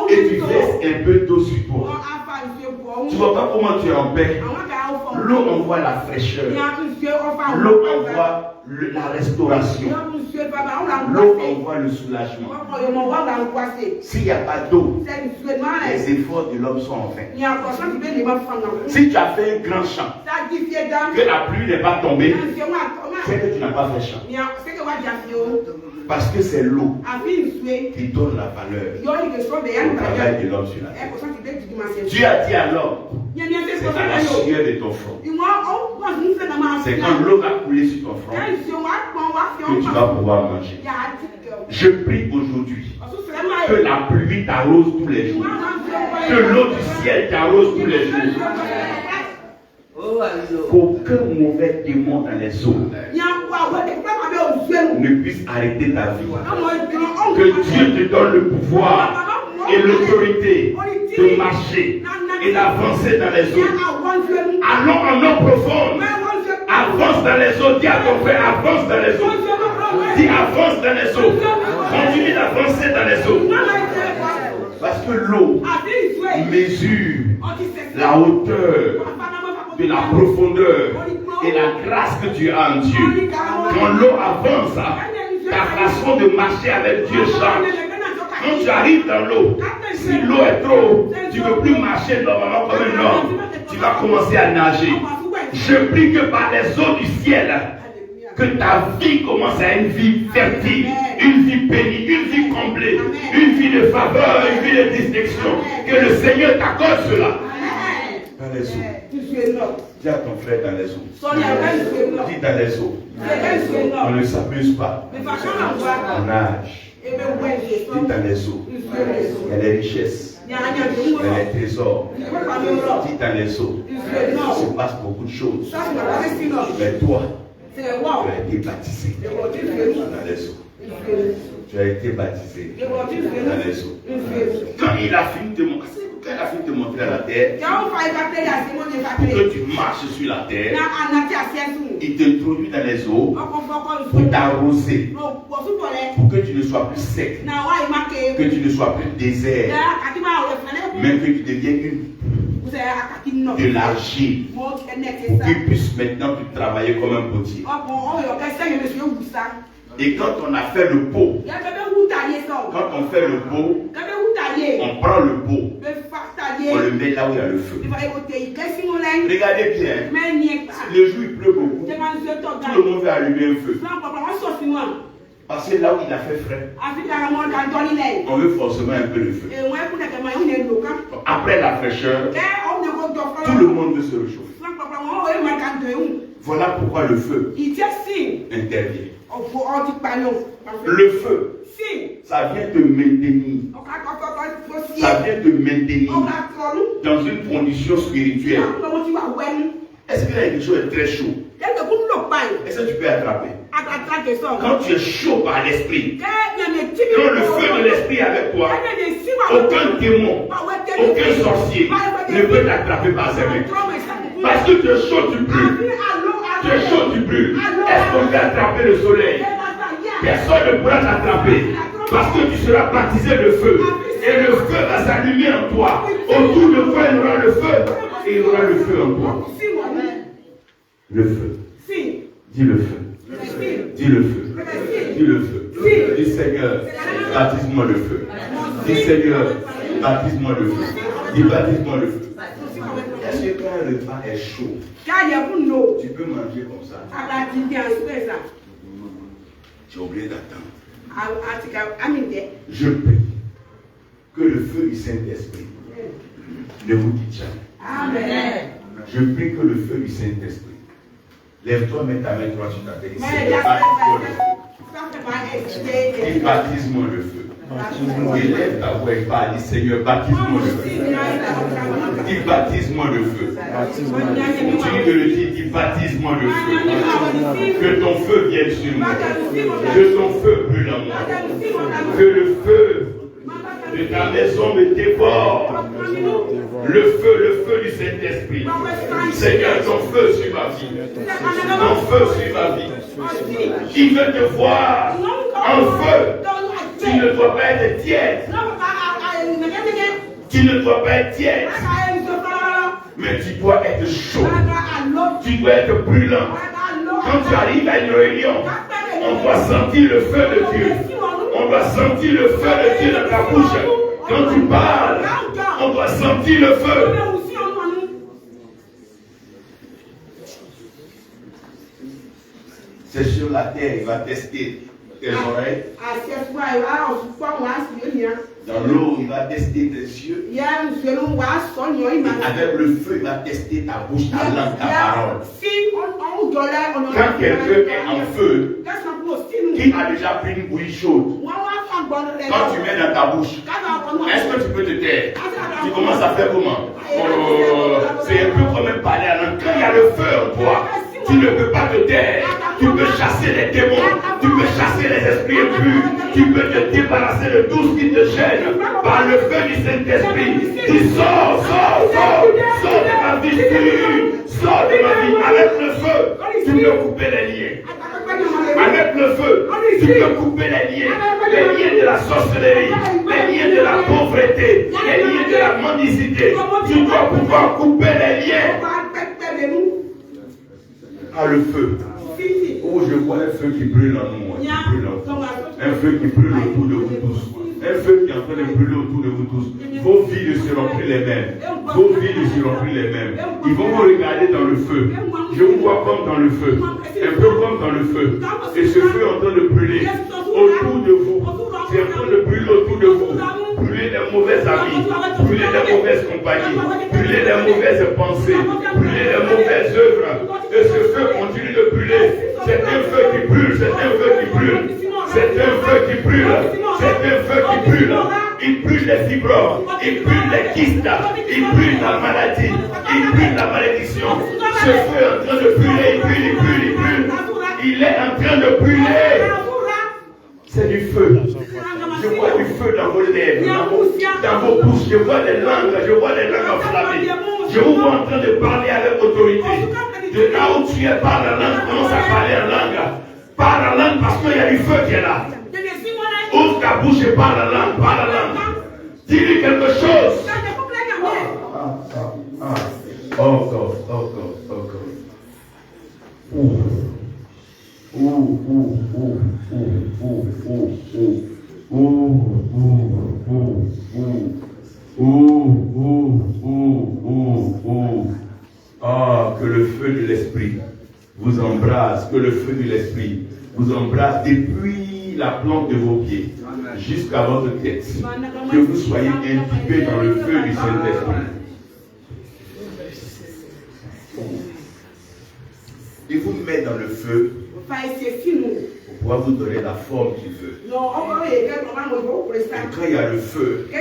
S3: et tu laisses un peu d'eau sur toi. Tu ne vois pas comment tu es en paix. L'eau envoie la fraîcheur. L'eau envoie la restauration. L'eau envoie le soulagement. S'il n'y a pas d'eau, les efforts de l'homme sont en vain. Si tu as fait un grand champ, que la pluie n'est pas tombée, c'est que tu n'as pas fait champ. Parce que c'est l'eau qui donne la valeur au travail de l'homme sur la terre. Dieu a dit à l'homme, c'est à la sueur de ton front. C'est quand l'eau va couler sur ton front que tu vas pouvoir manger. Je prie aujourd'hui que la pluie t'arrose tous les jours. Que l'eau du ciel t'arrose tous les jours. qu'aucun mauvais démon dans les eaux ne puisse arrêter ta vie. Que Dieu te donne le pouvoir et l'autorité de marcher et d'avancer dans les eaux. Allons en eau profonde. Avance dans les eaux. Dis à ton frère, avance dans les eaux. Dis avance dans les eaux. Continue d'avancer dans les eaux. Parce que l'eau mesure la hauteur de la profondeur et la grâce que tu as en Dieu. Quand l'eau avance, ta façon de marcher avec Dieu change. Quand tu arrives dans l'eau, si l'eau est trop haute, tu ne peux plus marcher normalement comme un homme. Tu vas commencer à nager. Je prie que par les eaux du ciel, que ta vie commence à une vie fertile, une vie bénie, une vie comblée, une vie de faveur, une vie de distinction. Que le Seigneur t'accorde cela. Dans les eaux. Dis à ton frère dans les eaux. Dis dans les eaux. On ne s'amuse pas. On nage. Dis dans les eaux. Il y a les richesses. Il y a les trésors. Dis dans les eaux. Il se passe beaucoup de choses. Mais toi, tu as été baptisé dans les eaux. Tu as été baptisé dans les eaux. Quand il a fini de montrer à la terre, pour que tu marches sur la terre, il t'introduit dans les eaux pour t'arroser, pour que tu ne sois plus sec, que tu ne sois plus désert, mais que tu deviennes de l'argile, pour qu'il puisse maintenant plus travailler comme un potier. Et quand on a fait le pot, quand on fait le pot, on prend le pot, on le met là où il y a le feu. Regardez bien, le jour il pleut beaucoup, tout le monde veut allumer un feu. Parce que là où il a fait frais, on veut forcément un peu de feu. Après la fraîcheur, tout le monde veut se réchauffer. Voilà pourquoi le feu intervient. Le feu, ça vient te maintenir. Ça vient te maintenir dans une condition spirituelle. Est-ce qu'il y a quelque chose de très chaud? Est-ce que tu peux attraper? Quand tu es chaud par l'esprit, quand le feu de l'esprit est avec toi, aucun démon, aucun sorcier ne peut t'attraper par ses mains. Parce que tu es chaud, tu brûles. Tu es chaud, tu brûles. Est-ce qu'on peut attraper le soleil? Personne ne pourra t'attraper. Parce que tu seras baptisé de feu. Et le feu va s'allumer en toi. Autour de toi, il y aura le feu. Et il y aura le feu en toi. Le feu. Dis le feu. Dis le feu. Dis le feu. Dis Seigneur, baptise-moi le feu. Dis Seigneur, baptise-moi le feu. Dis baptise-moi le feu. Est-ce que quand un repas est chaud, tu peux manger comme ça? Tu as oublié d'attendre. Je prie que le feu du Saint-Esprit ne vous quitte jamais. Amen. Je prie que le feu du Saint-Esprit. Lève-toi, mets ta main droite sur ta tête. Dis baptise-moi le feu. Élève ta voix et parle. Dis Seigneur, baptise-moi le feu. Dis baptise-moi le feu. Continue de le dire. Dis baptise-moi le feu. Que ton feu vienne sur moi. Que ton feu brûle en moi. Que le feu de ta maison me dévore. Le feu du Saint-Esprit. Seigneur, ton feu sur ma vie. Ton feu sur ma vie. Il veut te voir en feu. Tu ne dois pas être tiède. Tu ne dois pas être tiède. Mais tu dois être chaud. Tu dois être brûlant. Quand tu arrives à une réunion, on doit sentir le feu de Dieu. On doit sentir le feu de Dieu dans ta bouche. Quand tu parles, on doit sentir le feu. C'est sur la terre, il va tester tes oreilles. Dans l'eau, il va tester tes yeux. Avec le feu, il va tester ta bouche, ta langue, ta parole. Quand quelqu'un est en feu, qui a déjà pris une bouillie chaude, quand tu mets dans ta bouche, est-ce que tu peux te taire? tu commences à faire comment? C'est un peu comme parler à l'un. Quand il y a le feu en toi, tu ne peux pas te taire. Tu peux chasser les démons, tu peux chasser les esprits impurs, tu peux te débarrasser de tout ce qui te gêne par le feu du Saint-Esprit. Tu sors de ma vie, sors de ma vie. Avec le feu, tu peux couper les liens. Avec le feu, tu peux couper les liens de la sorcellerie, les liens de la pauvreté, les liens de la mendicité. Tu dois pouvoir couper les liens. Ah, le feu. Oh, je vois un feu qui brûle en nous. Un feu qui brûle autour de vous tous. Un feu qui est en train de brûler autour de vous tous. Vos vies ne seront plus les mêmes. Vos vies ne seront plus les mêmes. Ils vont vous regarder dans le feu. Je vous vois comme dans le feu. Un peu comme dans le feu. Et ce feu est en train de brûler autour de vous. C'est en train de brûler autour de vous. Brûler les mauvais amis. Brûler les mauvaises compagnies. Brûler les mauvaises pensées. Brûler les mauvaises œuvres. Et ce feu continue de brûler. C'est un feu qui brûle. C'est un feu qui brûle. C'est un feu qui brûle. C'est un feu qui brûle. Il brûle les fibromes. Il brûle les kystes. Il brûle la maladie. Il brûle la malédiction. Ce feu est en train de brûler. Il brûle, il brûle, il brûle. Il est en train de brûler. C'est du feu. Je vois du feu dans vos lèvres, dans vos bouches. Je vois des langues enflammées. Je vous vois en train de parler avec autorité. De là où tu es, parle la langue, commence à parler en langue. Parle la langue parce qu'il y a du feu qui est là. Ouvre ta bouche et parle la langue, parle la langue. Dis-lui quelque chose. Oh God, oh God, oh God. Ah, que le feu de l'esprit vous embrasse, que le feu de l'esprit vous embrasse depuis la plante de vos pieds jusqu'à votre tête. Que vous soyez imbibés dans le feu du Saint-Esprit. Il vous met dans le feu pour pouvoir vous donner la forme qu'il veut. Et quand il y a le feu, il y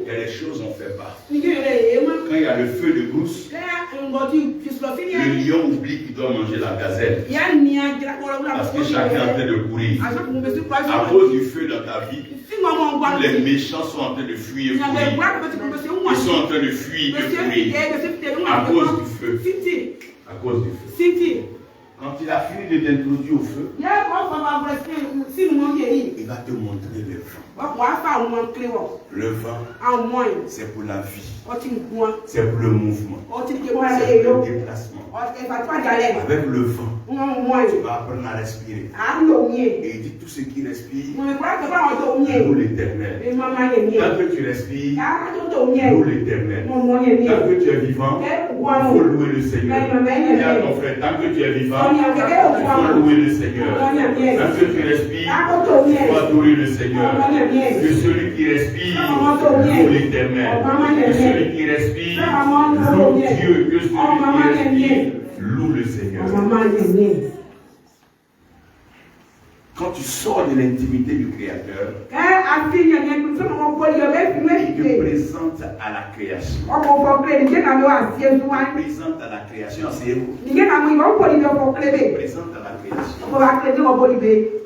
S3: a les choses on ne fait pas. Quand il y a le feu de brousse, le lion oublie qu'il doit manger la gazelle. Parce que chacun est en train de courir. À cause du feu dans ta vie, tous les méchants sont en train de fuir et courir. Ils sont en train de fuir et courir. À cause du feu. À cause du feu. Quand il a fini de t'introduire au feu, il va te montrer le vent. Le vent, c'est pour la vie. C'est pour le mouvement. C'est pour le déplacement. Avec le vent, tu vas apprendre à respirer. Et il dit tout ce qui respire, loue l'Éternel. Tant que tu respires, loue l'Éternel. Tant que tu es vivant, il faut louer le Seigneur. Dis à ton frère, tant que tu es vivant, il faut louer le Seigneur. Tant que tu respires, il faut adorer le Seigneur. Que celui qui respire, loue l'Éternel. Que celui qui respire, loue Dieu. Que celui qui respire, loue le Seigneur. Quand tu sors de l'intimité du Créateur, il te présente à la création. Il te présente à la création. Il te présente à la création.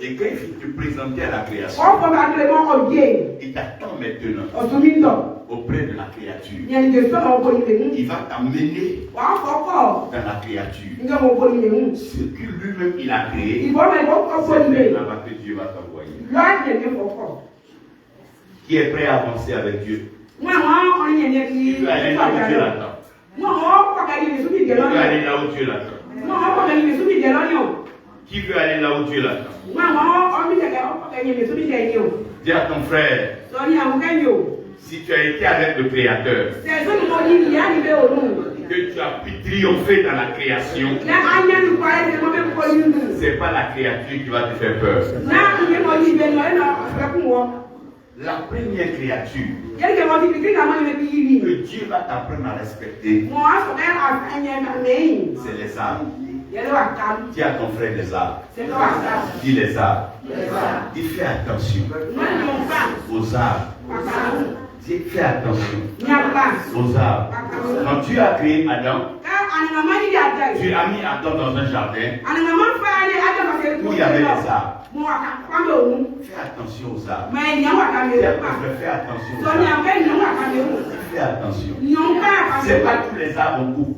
S3: Et quand il finit de te présenter à la création, il t'attend maintenant auprès de la créature. Il va t'amener dans la créature. Ce que lui-même il a créé, c'est là-bas que Dieu va t'envoyer. Qui est prêt à avancer avec Dieu? Qui veut aller là où Dieu l'attend? Qui veut aller là où Dieu l'attend? Qui veut aller là où Dieu l'attend? Dis à ton frère, si tu as été avec le Créateur, que tu as pu triompher dans la création, ce n'est pas la créature qui va te faire peur. La première créature que Dieu va t'apprendre à respecter, c'est les arbres. Dis à ton frère les arbres. Dis les arbres. Dis fais attention aux arbres. Dis fais attention aux arbres. Quand tu as créé Adam, tu as mis Adam dans un jardin où il y avait des arbres. Fais attention aux arbres. Fais attention aux arbres. Fais attention. Ce n'est pas tous les arbres au coup.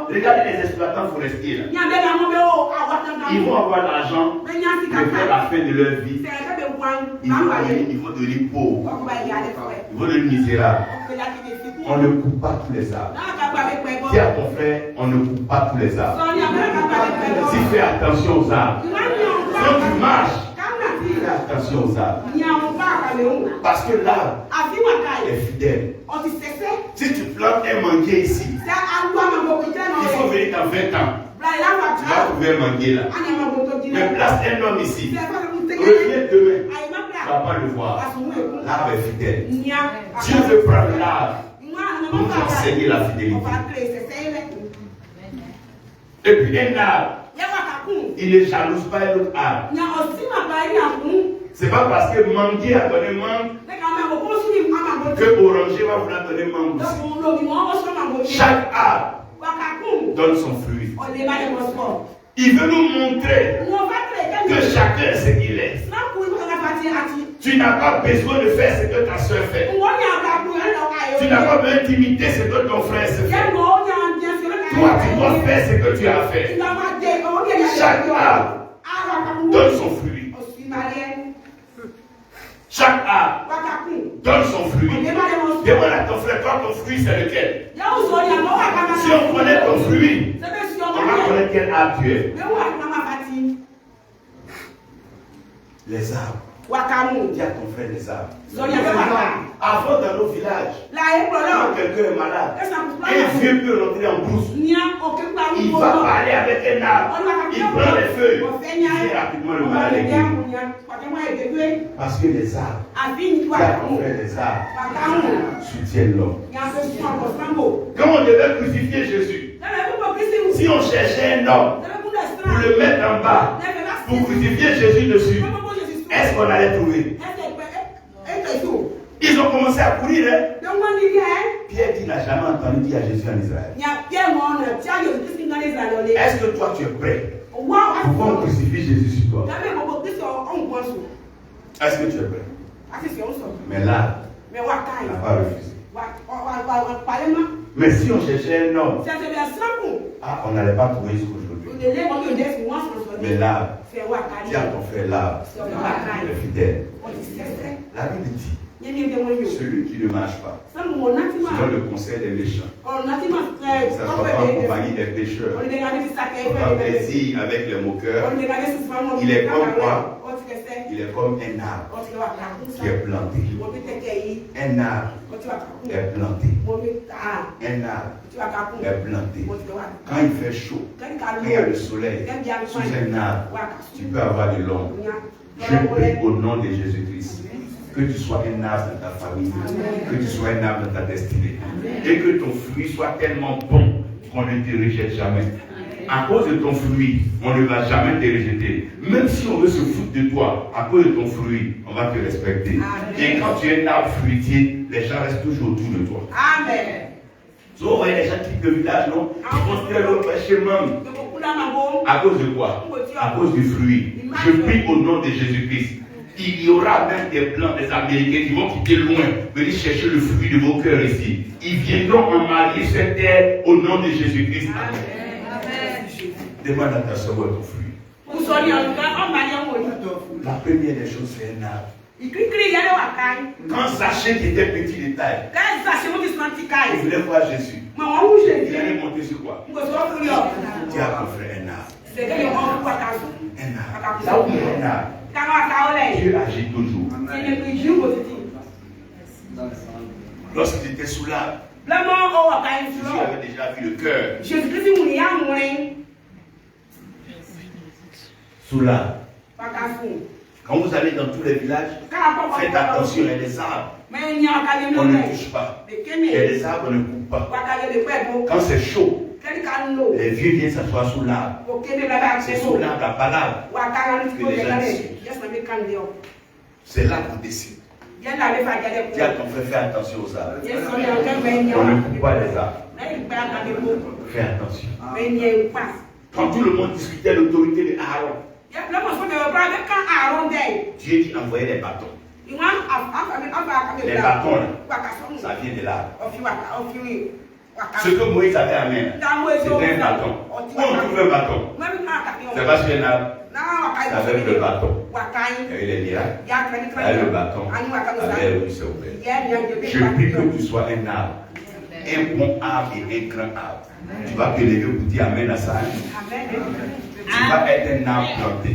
S3: Regardez les exploitants forestiers là. Ils vont avoir l'argent de faire la fin de leur vie. Ils vont devenir pauvres. Ils vont devenir misérables. On ne coupe pas tous les arbres. Dis à ton frère, on ne coupe pas tous les arbres. Si fais attention aux arbres. Quand tu marches, fais attention aux arbres. Parce que l'arbre est fidèle. Si tu plantes un manguier ici, il faut venir dans 20 ans. Tu vas trouver un manguier là. Mais place un homme ici. Reviens demain. Tu ne vas pas le voir. L'arbre est fidèle. Dieu veut prendre l'arbre pour nous enseigner la fidélité. Et puis un arbre, il ne jalouse pas un autre arbre. C'est pas parce que manguier a donné mangue que oranger va vouloir donner mangue aussi. Chaque arbre donne son fruit. Il veut nous montrer que chacun est ce qu'il est. Tu n'as pas besoin de faire ce que ta soeur fait. Tu n'as pas besoin d'imiter ce que ton frère se fait. Toi, tu dois faire ce que tu as fait. Chaque arbre donne son fruit. Chaque arbre donne son fruit. Demande à ton frère, toi, ton fruit, c'est lequel? Si on connaît ton fruit, on va connaître quel arbre tu es. Les arbres. Dis à ton frère les arbres. Avant dans nos villages, quand quelqu'un est malade, un vieux peut rentrer en brousse. Il va parler avec un arbre. Il prend les feuilles. Il fait rapidement le malade est guéri. Parce que les arbres, dis à ton frère les arbres, soutiennent l'homme. Quand on devait crucifier Jésus, si on cherchait un homme pour le mettre en bas, pour crucifier Jésus dessus, est-ce qu'on allait trouver? Ils ont commencé à courir. Pierre dit, n'a jamais entendu dire à Jésus en Israël. Est-ce que toi tu es prêt pour qu'on crucifie Jésus sur toi? Est-ce que tu es prêt? Mais là, il n'a pas refusé. Mais si on cherchait un homme, on n'allait pas trouver jusqu'aujourd'hui. Mais là, dis à ton frère là, il est fidèle. La Bible dit, celui qui ne marche pas selon le conseil des méchants, ça ne sera pas en compagnie des pécheurs, pas plaisir avec les moqueurs. Il est comme quoi? Il est comme un arbre qui est planté. Un arbre est planté. Un arbre est planté. Quand il fait chaud, quand il y a le soleil, sous un arbre, tu peux avoir de l'ombre. Je prie au nom de Jésus-Christ que tu sois un arbre dans ta famille, que tu sois un arbre dans ta destinée, et que ton fruit soit tellement bon qu'on ne te rejette jamais. À cause de ton fruit, on ne va jamais te rejeter. Même si on veut se foutre de toi, à cause de ton fruit, on va te respecter. Et quand tu es un arbre fruitier, les gens restent toujours autour de toi. Amen. Vous voyez les gens qui quittent le village, non? Ils construisent leur chemin. À cause de quoi? À cause du fruit. Je prie au nom de Jésus-Christ. Il y aura même des blancs, des Américains qui vont quitter loin, venir chercher le fruit de vos cœurs ici. Ils viendront en marier cette terre au nom de Jésus-Christ. Amen. Demande à ta soeur ton fruit. La première des choses, c'est un arbre. Quand Zachée était petit de taille, il voulait voir Jésus. Il allait monter sur quoi? Dis à ton frère un arbre. Un arbre. Là où il y a un arbre, Dieu agit toujours. Lorsqu'il était sous l'arbre, Jésus avait déjà vu le cœur. Sous l'arbre. Quand vous allez dans tous les villages, faites attention, il y a des arbres. On ne touche pas. Il y a des arbres, on ne coupe pas. Quand c'est chaud, les vieux viennent s'asseoir sous l'arbre. C'est sous l'arbre, la balade, que les gens disent. C'est là qu'on décide. Dis à ton frère, fais attention aux arbres. On ne coupe pas les arbres. Fais attention. Quand tout le monde discutait de l'autorité de Aaron, Dieu dit envoyer des bâtons. Les bâtons, là, ça vient de l'arbre. Ce que Moïse avait à main, c'était un bâton. Où on trouve un bâton? C'est pas sur un arbre. C'est avec le bâton. Il y a eu les miracles. Avec le bâton, avec le ruisseau ouvert. Je prie que tu sois un arbre. Un bon arbre et un grand arbre. Tu vas te lever pour dire Amen à ça. Tu vas être un arbre planté.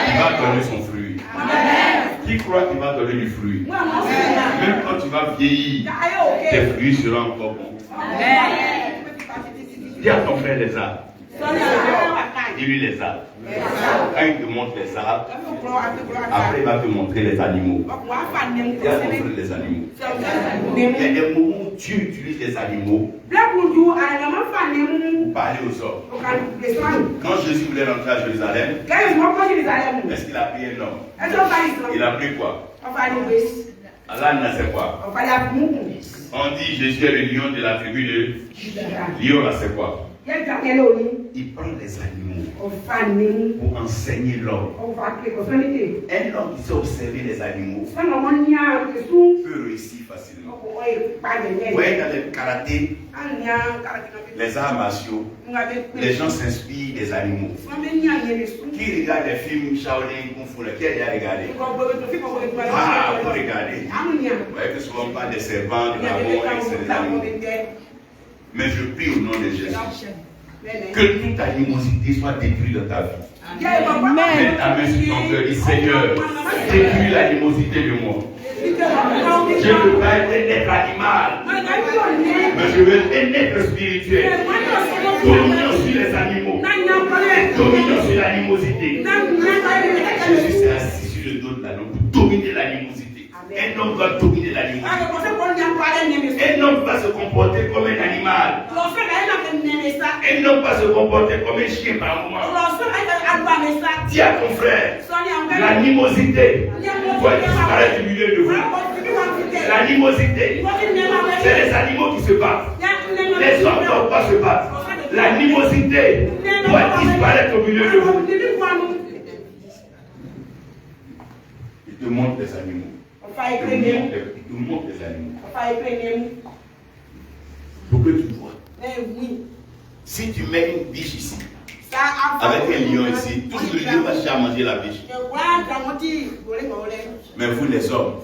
S3: Tu vas donner son fruit. Qui croit qu'il va donner du fruit? Même quand tu vas vieillir, tes fruits seront encore bons. Dis à ton frère les arbres. Dis-lui les arbres. Quand il te montre les arbres, après il va te montrer les animaux. Dis à ton frère les animaux. Il y a des moments où tu utilises les animaux pour parler aux hommes. Quand Jésus voulait rentrer à Jérusalem, est-ce qu'il a pris un homme? Il a pris quoi? Allah c'est quoi? On dit Jésus est le lion de la tribu de Lion, là c'est quoi? Il prend les animaux pour enseigner l'homme. Un homme qui sait observer les animaux peut réussir facilement. Vous voyez dans le karaté, les arts martiaux, les gens s'inspirent des animaux. Qui regarde les films Shaolin, Kung Fu, qui a déjà regardé? Ah, vous regardez. Vous voyez que souvent on parle des serpents, des dragons, des animaux. Mais je prie au nom de Jésus que toute animosité soit détruite dans ta vie. Mets ta main sur ton cœur, dis Seigneur, détruis l'animosité de moi. Je ne veux pas être un être animal, mais je veux être un être spirituel. Dominant sur les animaux, dominant sur l'animosité. Jésus s'est assis sur le dos de l'anneau pour dominer l'animosité. Un homme doit dominer l'animosité. Un homme va se comporter comme un animal. Un homme va se comporter comme un chien par moment. Dis à ton frère, l'animosité doit disparaître du milieu de vous. L'animosité, c'est les animaux qui se battent. Les hommes ne doivent pas se battre. L'animosité doit disparaître au milieu de vous. Il te montre les animaux. Il te montre les animaux. Pour que tu vois. Si tu mets une biche ici, avec un lion ici, tout le lion va chercher à manger la biche. Mais vous les hommes,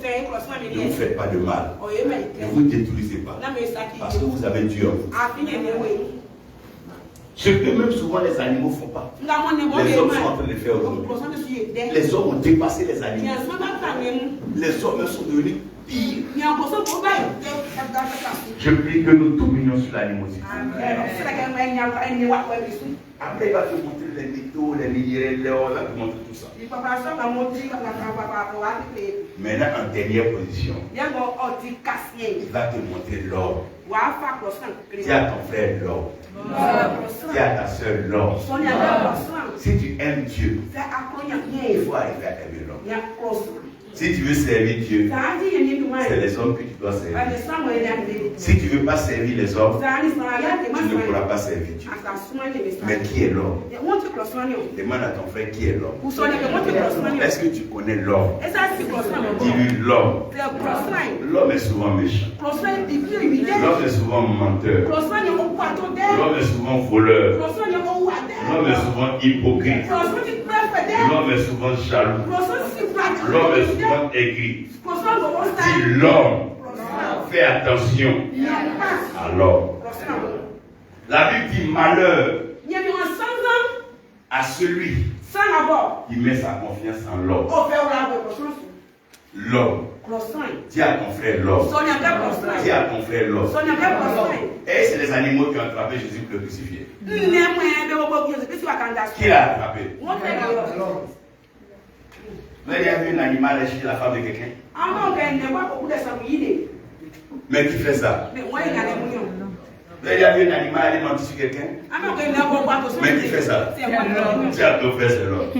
S3: ne vous faites pas de mal. Ne vous détruisez pas. Parce que vous avez Dieu en vous. Ce que même souvent les animaux ne font pas. Les hommes sont en train de faire aujourd'hui. Les hommes ont dépassé les animaux. Les hommes sont devenus pires. Je prie que nous dominions sur l'animosité. Après, il va te montrer les métaux, les minéraux, l'or, il va te montrer tout ça. Maintenant, en dernière position, il va te montrer l'or. Dis à ton frère l'or. Dis à ta soeur l'or. Si tu aimes Dieu, il faut arriver à aimer l'or. Si tu veux servir Dieu, c'est les hommes que tu dois servir. Si tu ne veux pas servir les hommes, tu ne pourras pas servir Dieu. Mais qui est l'homme? Demande à ton frère qui est l'homme. Est-ce que tu connais l'homme? Dis-lui l'homme. L'homme est souvent méchant. L'homme est souvent menteur. L'homme est souvent voleur. L'homme est souvent hypocrite. L'homme est souvent jaloux. L'homme est souvent aigri. Dis l'homme. Fais attention à l'homme. La Bible dit malheur à celui qui met sa confiance en l'homme. L'homme. Dis à ton frère l'homme. Dis à ton frère l'homme. Et c'est les animaux qui ont attrapé Jésus pour le crucifier. Qui l'a attrapé? Vous avez vu un animal chez la femme de quelqu'un? Mais qui fait ça? Vous avez vu un animal aller mentir sur quelqu'un? Mais qui fait ça? Dis à ton frère c'est l'homme.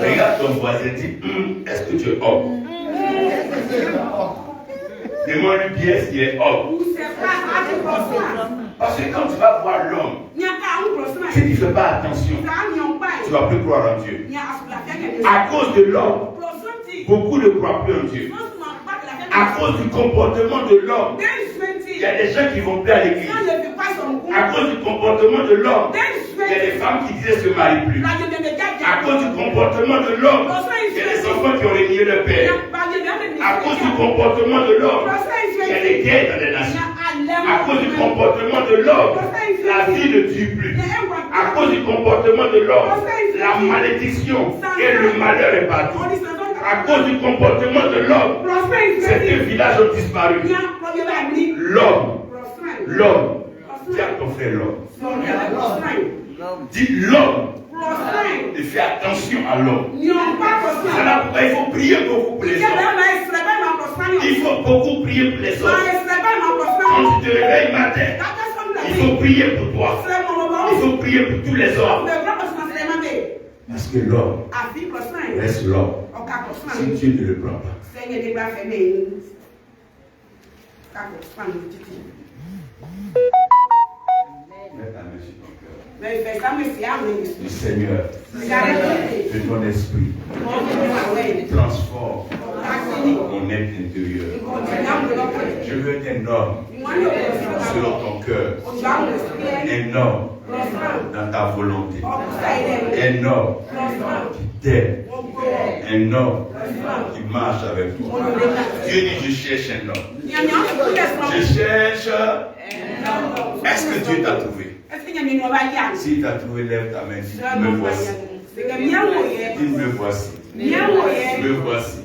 S3: Regarde ton voisin, dis est-ce que tu es homme? Demande-lui qui est-ce qui est homme. Parce que quand tu vas voir l'homme, si tu ne fais pas attention, tu ne vas plus croire en Dieu. À cause de l'homme, beaucoup ne croient plus en Dieu. À cause du comportement de l'homme, il y a des gens qui vont plus à l'église. À cause du comportement de l'homme, il y a des femmes qui disaient se marient plus. À cause du comportement de l'homme, il y a des enfants qui ont renié leur père. À cause du comportement de l'homme, il y a des guerres dans les nations. À cause du comportement de l'homme, la vie ne dure plus. À cause du comportement de l'homme, la malédiction et le malheur est partout. À cause du comportement de l'homme, certains villages ont disparu. L'homme, dis à ton frère l'homme. Dis l'homme. Et fais attention à l'homme. C'est là pourquoi il faut prier beaucoup pour les hommes. Il faut beaucoup prier pour les hommes. Quand tu te réveilles matin, il faut prier pour toi. Il faut prier pour tous les hommes. Parce que l'homme reste l'homme. Si Dieu ne le prend pas. Mets ta main sur ton cœur. Le Seigneur, de ton esprit, transforme mon être intérieur. Je veux un homme selon ton cœur, un homme dans ta volonté, un homme qui t'aime, un homme qui marche avec toi. Dieu dit, je cherche un homme. Je cherche. Est-ce que Dieu t'a trouvé? Si t'a trouvé, lève ta main, dis, me voici. Dis, me voici. Me voici.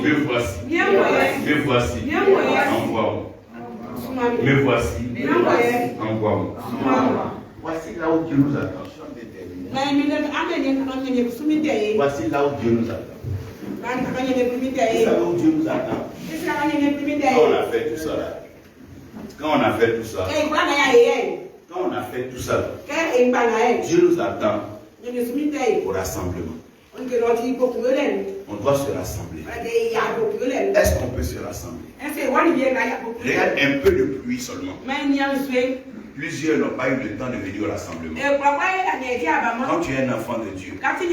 S3: Me voici. Me voici. Envoie-moi. Me voici. Envoie-moi. Voici là où Dieu nous attend. Voici là où Dieu nous attend. C'est là où Dieu nous attend. Quand on a fait tout ça là. Quand on a fait tout ça. Quand on a fait tout ça. Dieu nous attend au rassemblement. On doit se rassembler. Est-ce qu'on peut se rassembler? Regarde un peu de pluie seulement. Plusieurs n'ont pas eu le temps de venir au rassemblement. Quand tu es un enfant de Dieu, quand tu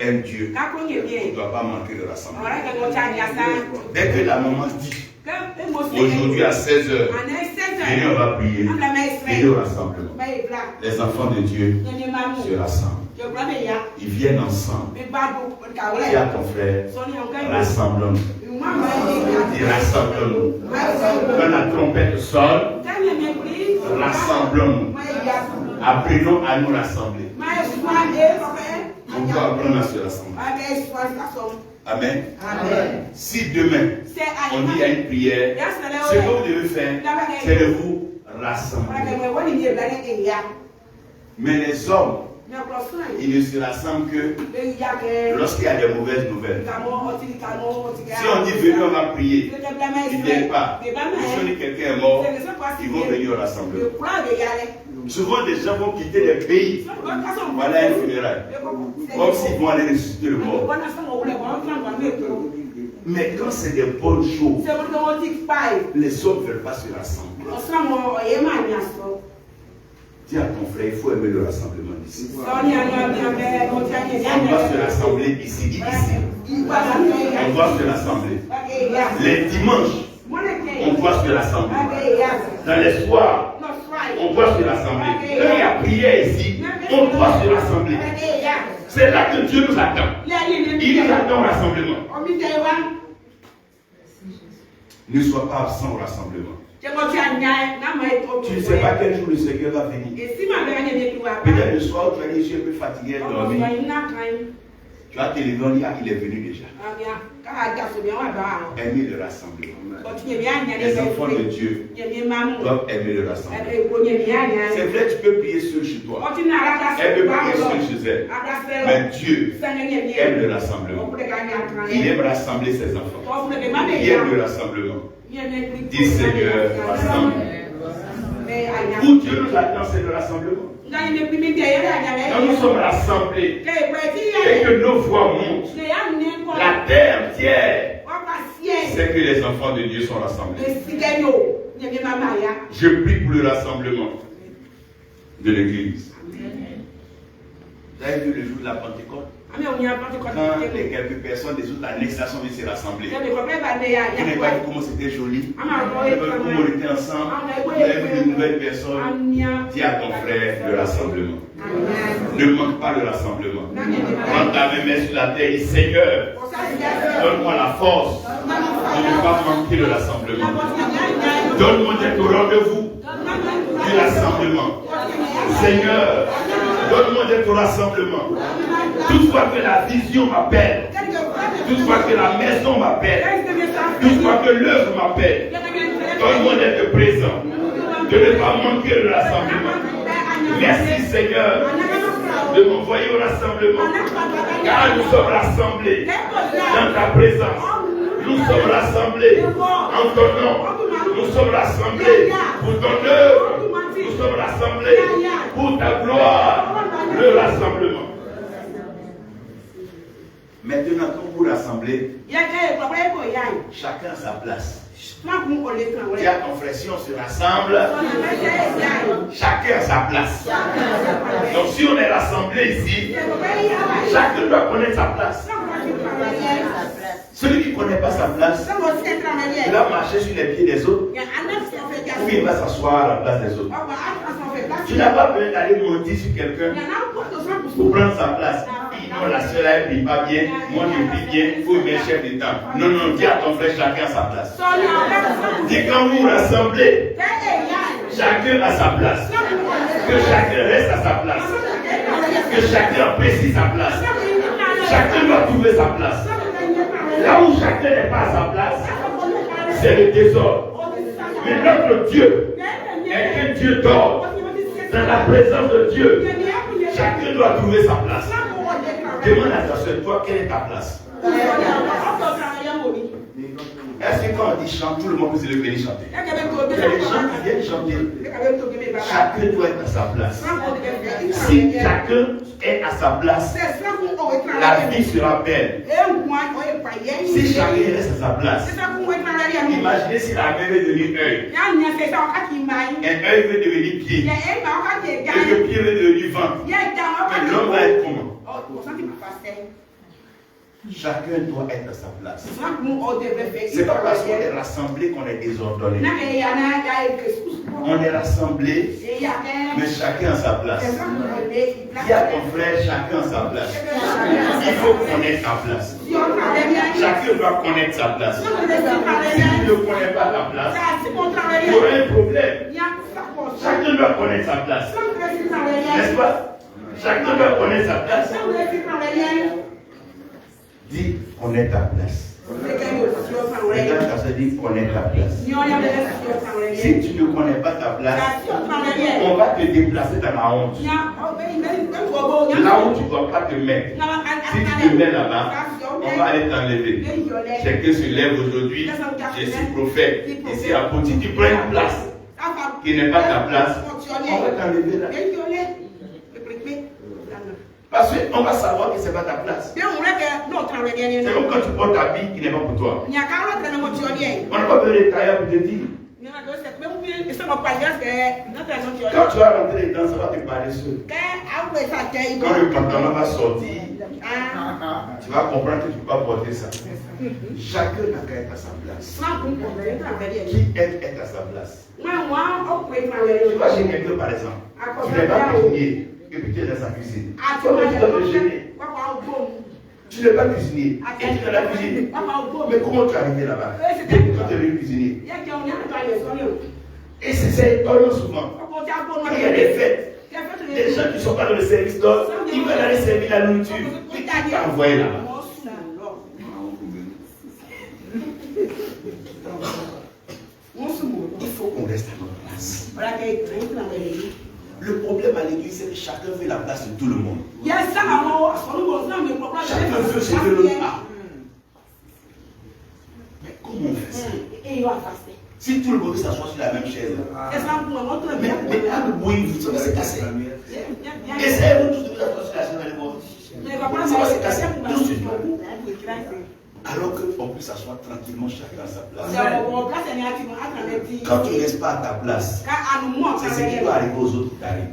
S3: aimes Dieu, tu ne dois pas manquer le rassemblement. Dès que la maman dit, aujourd'hui à 16h, venez, on va prier, venez au rassemblement. Les enfants de Dieu se rassemblent. Ils viennent ensemble. Dis à ton frère, rassemblons-nous. Dis rassemblons-nous. Quand la trompette sonne, rassemblons-nous. Apprenons à nous rassembler. On doit apprendre à se rassembler. Amen. Si demain, on dit à une prière, ce que vous devez faire, c'est de vous rassembler. Mais les hommes, ils ne se rassemblent que lorsqu'il y a des mauvaises nouvelles. Si on dit venez, on va prier, ils ne viennent pas. Si on dit quelqu'un est mort, ils vont venir au rassemblement. Souvent, des gens vont quitter les pays. Voilà un funérail. Comme s'ils vont aller ressusciter le mort. Mais quand c'est des bonnes choses, les hommes ne veulent pas se rassembler. Dis à ton frère, il faut aimer le rassemblement d'ici. On doit se rassembler ici. On doit se rassembler. Les dimanches, on doit se rassembler. Dans les soirs, on doit se rassembler. Quand il y a prière ici, on doit se rassembler. C'est là que Dieu nous attend. Il nous attend au rassemblement. Ne sois pas absent au rassemblement. Tu ne sais pas quel jour le Seigneur va venir. Peut-être le soir, tu vas dire, je suis un peu fatigué de dormir. Tu vas te lever, on dit, ah, il est venu déjà. Aimer le rassemblement. Les enfants de Dieu doivent aimer le rassemblement. C'est vrai, tu peux prier seul chez toi. Elle peut prier seul chez elle. Mais Dieu aime le rassemblement. Il aime rassembler ses enfants. Il aime le rassemblement. Dis Seigneur, rassemble. Où Dieu nous attend, c'est le rassemblement. Quand nous sommes rassemblés et que nos voix montent, la terre entière c'est que les enfants de Dieu sont rassemblés. Je prie pour le rassemblement de l'Église. Vous avez vu le jour de la Pentecôte? Quand les quelques personnes des autres annexations viennent se rassembler. Vous n'avez pas vu comment c'était joli. Vous n'avez pas vu comment on était ensemble. Vous avez vu de nouvelles personnes. Dis à ton frère le rassemblement. Ne manque pas le rassemblement. Quand ta main sur la terre, dis Seigneur, donne-moi la force de ne pas manquer le rassemblement. Donne-moi d'être au rendez-vous du rassemblement. Seigneur, donne-moi d'être au rassemblement. Toutefois que la vision m'appelle, toutefois que la maison m'appelle, toutefois que l'œuvre m'appelle, donne-moi d'être présent, de ne pas manquer le rassemblement. Merci Seigneur de m'envoyer au rassemblement, car nous sommes rassemblés dans ta présence. Nous sommes rassemblés en ton nom. Nous sommes rassemblés pour ton œuvre. Nous sommes rassemblés pour ta gloire. Le rassemblement. Maintenant, quand vous rassemblez, chacun a sa place. Dis à ton frère, si on se rassemble, chacun a sa place. Donc si on est rassemblé ici, chacun doit connaître sa place. Celui qui ne connaît pas sa place, il va marcher sur les pieds des autres, ou il va s'asseoir à la place des autres. Tu n'as pas besoin d'aller monter sur quelqu'un pour prendre sa place. Non, la seule elle ne prie pas bien, moi je prie bien, il faut mettre chef de temps. Non, non, dis à ton frère, chacun a sa place. Dis quand vous vous rassemblez, chacun a sa place. Que chacun reste à sa place. Que chacun apprécie sa place. Chacun doit trouver sa place. Là où chacun n'est pas à sa place, c'est le désordre. Mais notre Dieu est un Dieu d'ordre. Dans la présence de Dieu, chacun doit trouver sa place. Demande à ta soeur, toi, quelle est ta place? Est-ce que quand on dit chante, tout le monde peut se lever et chanter? Il y a des gens qui viennent chanter. Chacun doit être à sa place. Si chacun est à sa place, la vie sera belle. Si chacun reste à sa place, imaginez si la main veut devenir œil. Un œil veut devenir pied. Et le pied veut devenir ventre. Mais l'homme va être comment? Chacun doit être à sa place. C'est pas parce qu'on est rassemblé qu'on est désordonné. On est rassemblé, mais chacun a sa place. Dis à ton frère, chacun a sa place. Il faut connaître sa place. Chacun doit connaître sa place. Si tu ne connais pas ta place, tu auras un problème. Chacun doit connaître sa place. N'est-ce pas? Chacun doit connaître sa place. Dis, connais ta place. Regarde ta soeur, dis, connais ta place. Si tu ne connais pas ta place, on va te déplacer dans la honte. Là où tu ne dois pas te mettre. Si tu te mets là-bas, on va aller t'enlever. Chacun se lève aujourd'hui. Je suis prophète. Ici à Poti, tu prends une place qui n'est pas ta place. On va t'enlever là. Parce qu'on va savoir que ce n'est pas ta place. C'est comme quand tu portes ta bille qui n'est pas pour toi. On n'a pas besoin de tailler pour te dire. Quand tu vas rentrer dedans, ça va te parler seul. Quand le pantalon va sortir, tu vas comprendre que tu ne peux pas porter ça. Chacun n'a qu'à être à sa place. Qui est à sa place? Tu vas chez quelqu'un par exemple. Tu n'es pas cuisinier. Et puis tu es dans sa cuisine. Comment tu dois te gêner? Tu n'es pas cuisinier. Et tu es dans la cuisine. Mais comment tu es arrivé là-bas? Depuis quand tu es venu cuisiner? Et c'est étonnant souvent. Quand il y a des fêtes, les gens qui ne sont pas dans le service d'ordre, ils veulent aller servir la nourriture. Mais qui t'a envoyé là-bas? Il faut qu'on reste à notre place. Le problème à l'église, c'est que chacun veut la place de tout le monde. Chacun veut ce que l'autre a. Mais comment on fait ça? Si tout le monde s'assoit sur la même chaise, mais vous ça va se casser. Essayez-vous tous de vous asseoir sur la chaise dans les bords. Ça va se casser tout de suite. Alors qu'on puisse s'asseoir tranquillement chacun à sa place. Quand tu ne restes pas à ta place, c'est ce qui doit arriver aux autres qui t'arrive.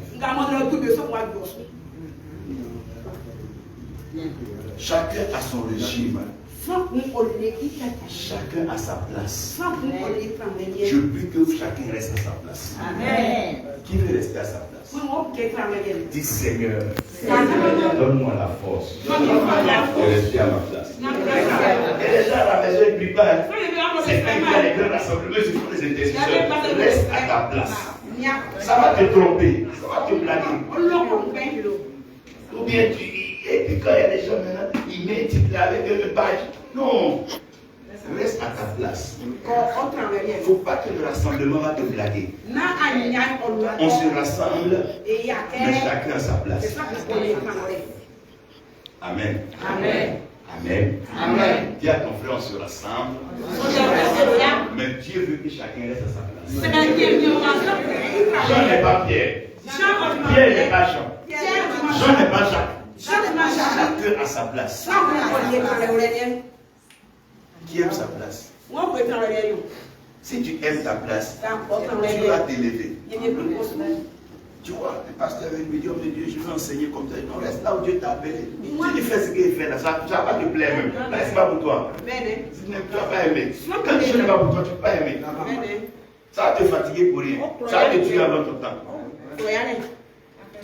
S3: Chacun a son régime. Chacun a sa place. Je prie que chacun reste à sa place.
S5: Amen.
S3: Qui veut rester à sa place? Dis Seigneur, donne-moi la force de rester à ma place. Et les gens à la maison, ils ne prient pas. C'est quand il y a les grands rassemblements, ils font les intercesseurs. Reste à ta place. Ça va te tromper, ça va te blaguer. Ou bien tu. Et puis quand il y a des gens maintenant, ils mettent avec le badge. Non. Reste à ta place. Il ne faut pas que le rassemblement va te blaguer. On se rassemble, mais chacun à sa place. Amen. Amen. Amen. Amen. Dis à ton frère, on se rassemble. Mais Dieu veut que chacun reste à sa place. Jean n'est pas Pierre. Pierre n'est pas Jean. Jean n'est pas Jacques. Chacun à sa place. Qui aime sa place? Si tu aimes ta place, tu vas t'élever. Tu vois, le pasteur veut me dire, oh, Dieu, je veux enseigner comme ça. Non, reste là où Dieu t'a appelé. Si tu fais ce qu'il fait là, ça va pas te plaire même. Là, c'est pas pour toi. Si tu n'aimes, tu vas pas aimer. Quand Dieu n'est pas pour toi, tu ne vas pas aimer. Ça va te fatiguer pour rien. Ça va te tuer avant ton temps.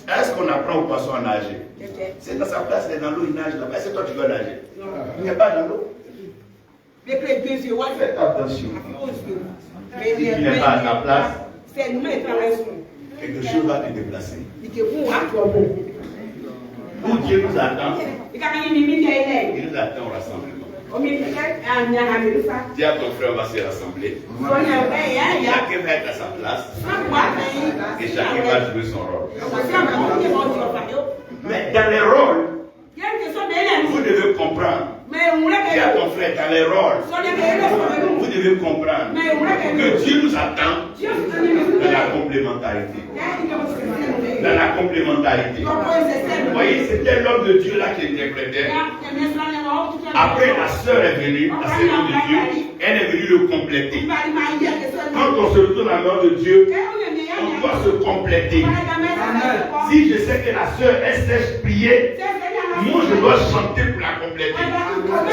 S3: Est-ce qu'on apprend aux poissons à nager? C'est dans sa place, il est dans l'eau, il nage là-bas. Est-ce que toi tu dois nager? Il n'est pas dans l'eau. Fais attention. Si tu n'es pas à ta place, quelque chose va te déplacer. Où Dieu nous attend, il nous attend au rassemblement. Dis à ton frère, on va se rassembler. Chacun va être à sa place. Et chacun va jouer son rôle. Mais dans les rôles, vous devez comprendre. Dis à ton frère, dans les rôles, vous devez comprendre que Dieu nous attend dans la complémentarité. Dans la complémentarité. Vous voyez, c'était l'homme de Dieu là qui interprétait. Après, la sœur est venue, la sœur de Dieu, elle est venue le compléter. Quand on se retourne à la main de Dieu, on doit se compléter. Si je sais que la sœur, elle sait prier, moi je dois chanter pour la compléter.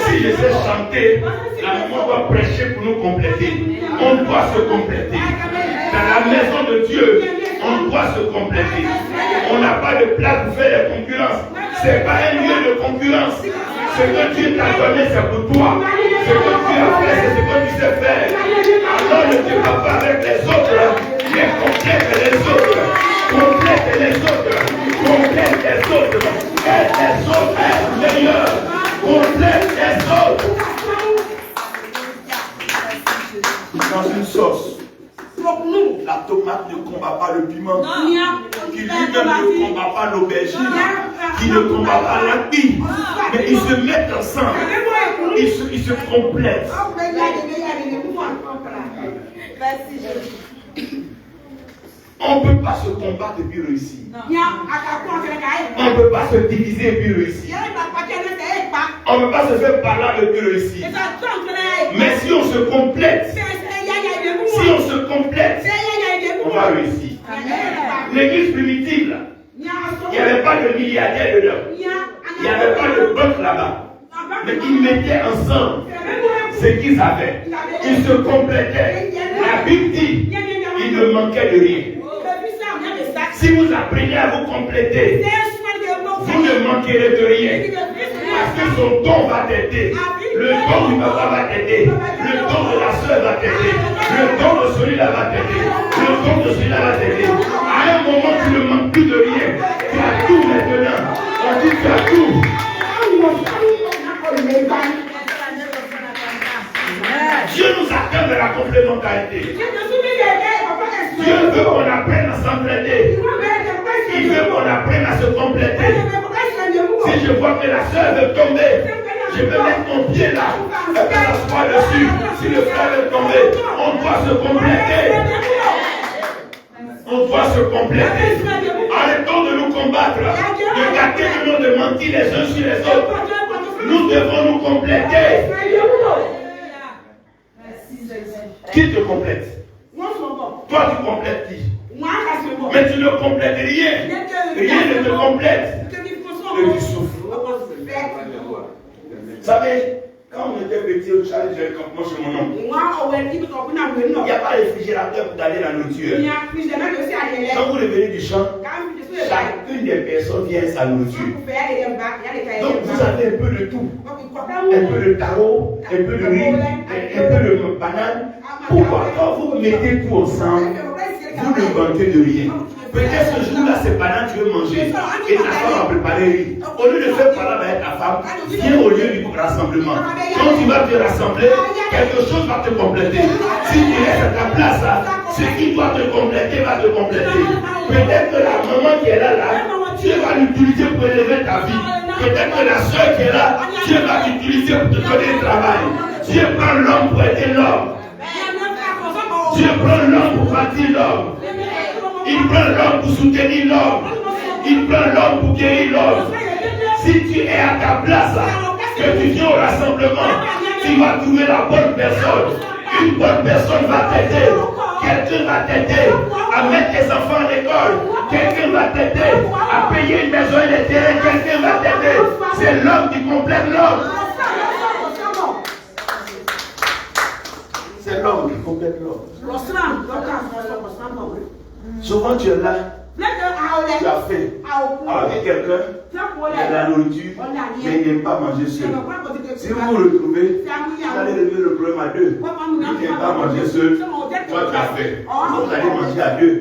S3: Si je sais chanter, la maman doit prêcher pour nous compléter. On doit se compléter. Dans la maison de Dieu, on doit se compléter. On n'a pas de place pour faire des concurrences. Ce n'est pas un lieu de concurrence. Ce que Dieu t'a donné, c'est pour toi. Ce que tu as fait, c'est ce que tu sais faire. Alors ne te bats pas avec les autres, mais complète les autres. Complète les autres. Complète les autres. Et les autres sont meilleurs. Complète les autres. Dans une sauce, la tomate ne combat pas le piment, qui lui-même ne combat pas l'aubergine, qui ne combat pas la pie, mais ils se mettent ensemble, ils se complètent. On ne peut pas se combattre et puis réussir. On ne peut pas se diviser et puis réussir. On ne peut pas se faire parler et puis réussir. Mais si on se complète, on va réussir. L'église primitive, là, il n'y avait pas de milliardaires dedans. Il n'y avait pas de banque là-bas. Mais ils mettaient ensemble ce qu'ils avaient. Ils se complétaient. La Bible dit, il ne manquait de rien. Si vous apprenez à vous compléter, vous ne manquerez de rien. Parce que son don va t'aider. Le don du papa va t'aider. Le don de la soeur va t'aider. Le don de celui-là va t'aider. Le don de celui-là va t'aider. À un moment, tu ne manques plus de rien. Tu as tout maintenant. On dit tu as tout. Dieu nous attend de la complémentarité. Dieu veut qu'on apprenne à s'entraider. Il veut qu'on apprenne à se compléter. Si je vois que la soeur veut tomber, je vais mettre mon pied là, et que ça soit dessus. Si le frère veut tomber, on doit se compléter. On doit se compléter. Arrêtons de nous combattre, de gâter le nom, de mentir les uns sur les autres. Nous devons nous compléter. Qui te complète? Toi, tu complètes qui? Mais tu ne complètes rien. Rien ne te complète. Que tu souffres. Vous savez, quand on était petit au Tchad, j'avais campement chez mon oncle. Il n'y a pas de réfrigérateur pour garder la nourriture. Quand vous revenez du champ, chacune des personnes vient à sa nourriture. Donc vous avez un peu de tout. Un peu de taro, un peu de riz, un peu de banane. Pourquoi quand vous mettez tout ensemble, vous ne manquez de rien? Peut-être ce jour-là, c'est bananes que tu veux manger. Et ta femme va préparer riz. Au lieu de faire parler avec ta femme, viens au lieu du rassemblement. Quand tu vas te rassembler, quelque chose va te compléter. Si tu restes à ta place, ce qui doit te compléter va te compléter. Peut-être que la maman qui est là, Dieu va l'utiliser pour élever ta vie. Peut-être que la soeur qui est là, Dieu va l'utiliser pour te donner le travail. Dieu prend l'homme pour aider l'homme. Dieu prend l'homme pour bâtir l'homme. Il prend l'homme pour soutenir l'homme. Il prend l'homme pour guérir l'homme. Si tu es à ta place, que tu viens au rassemblement, tu vas trouver la bonne personne. Une bonne personne va t'aider. Quelqu'un va t'aider à mettre tes enfants à l'école. Quelqu'un va t'aider à payer une maison et des terrains. Quelqu'un va t'aider. C'est l'homme qui complète l'homme. C'est l'homme qui complète l'homme. Souvent tu es là, tu as faim avec quelqu'un, il y a la nourriture, mais il n'aime pas manger seul. Si vous vous retrouvez, vous allez régler le problème à deux. Il n'aime pas manger seul, toi tu as faim. Vous allez manger à deux.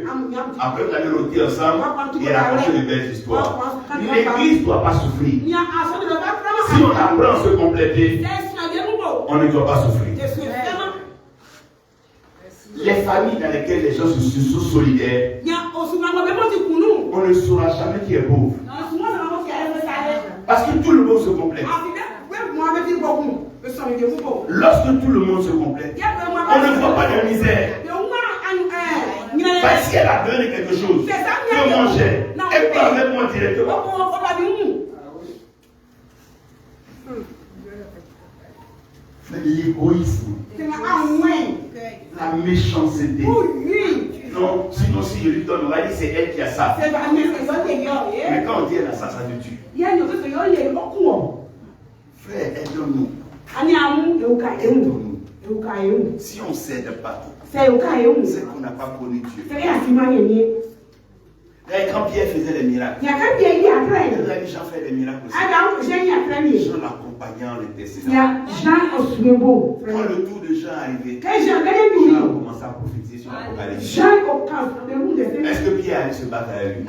S3: Après vous allez rôtir ensemble et raconter de belles histoires. L'église ne doit pas souffrir. Si on apprend à se compléter, on ne doit pas souffrir. Les familles dans lesquelles les gens sont solidaires, on ne saura jamais qui est pauvre. Parce que tout le monde se complète. Lorsque tout le monde se complète, on ne voit pas de misère. Parce qu'elle a besoin de quelque chose, que manger, elle peut avec moi directement. Mais l'égoïsme, la méchanceté. Non, sinon si je lui donne, on va dire c'est elle qui a ça. Mais quand on dit elle a ça, ça te tue. Frère, aide-nous. Aide-nous. Si on ne s'aide pas, c'est qu'on n'a pas connu Dieu. Quand Pierre faisait des miracles, les gens faisaient des miracles aussi. Jean l'accompagnant, l'intercesseur. Quand le tour de Jean est arrivé, Jean a commencé à prophétiser sur l'Apocalypse. Est-ce que Pierre allait se battre avec lui?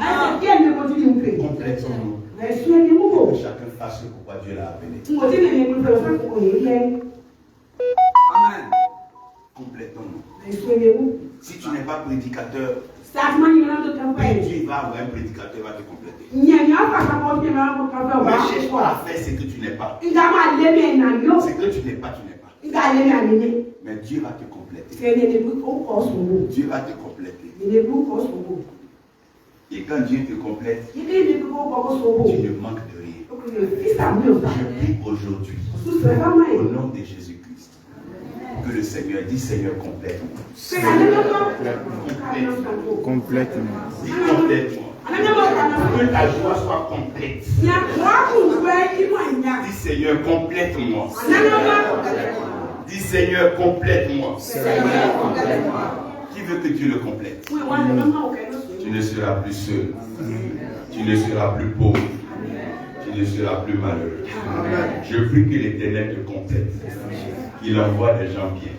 S3: Complètement. Que chacun fasse pourquoi Dieu l'a appelé. Amen. Complètement. Si tu n'es pas prédicateur, Dieu va avoir un prédicateur qui va te compléter. Ne cherche pas à faire ce que tu n'es pas. Ce que tu n'es pas, tu n'es pas. Mais Dieu va te compléter. Dieu va te compléter. Et quand Dieu te complète, tu ne manques de rien. Je prie aujourd'hui, au nom de Jésus-Christ, que le Seigneur dit Seigneur, complète-moi.
S2: Complètement.
S3: Dis complète-moi. Que ta joie soit complète. Dis Seigneur, complète-moi. Dis Seigneur, complète-moi. Qui veut que Dieu le complète? Tu ne seras plus seul. Tu ne seras plus pauvre. Tu ne seras plus malheureux. Je prie que l'Éternel te complète. Qu'il envoie des gens bien.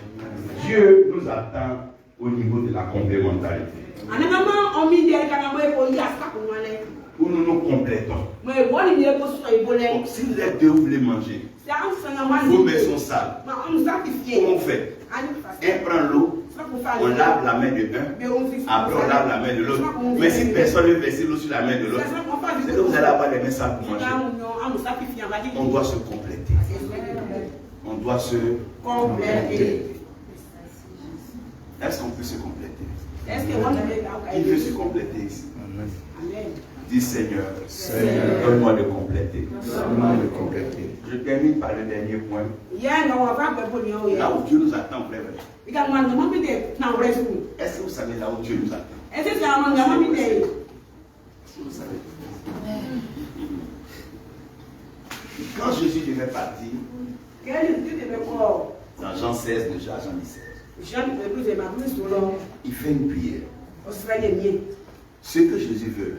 S3: Dieu nous attend au niveau de la complémentarité. Où nous nous complétons. Donc, si vous êtes deux, vous voulez manger. Vos mains sont sales. Comment on fait? Un prend l'eau, on lave la main de l'un, après on lave la main de l'autre. Mais si personne ne veut verser l'eau sur la main de l'autre, c'est que vous allez avoir les mains sales pour manger. On doit se compléter. On doit se compléter. Est-ce qu'on peut se compléter? Qui veut se compléter ici? Dis Seigneur, donne-moi de compléter. Je termine par le dernier point. Là où Dieu nous attend, frère. Est-ce que vous savez là où Dieu nous attend? Est-ce que vous savez? Quand Jésus devait partir, dans Jean 16, déjà Jean 17, il fait une prière. Ce que Jésus veut,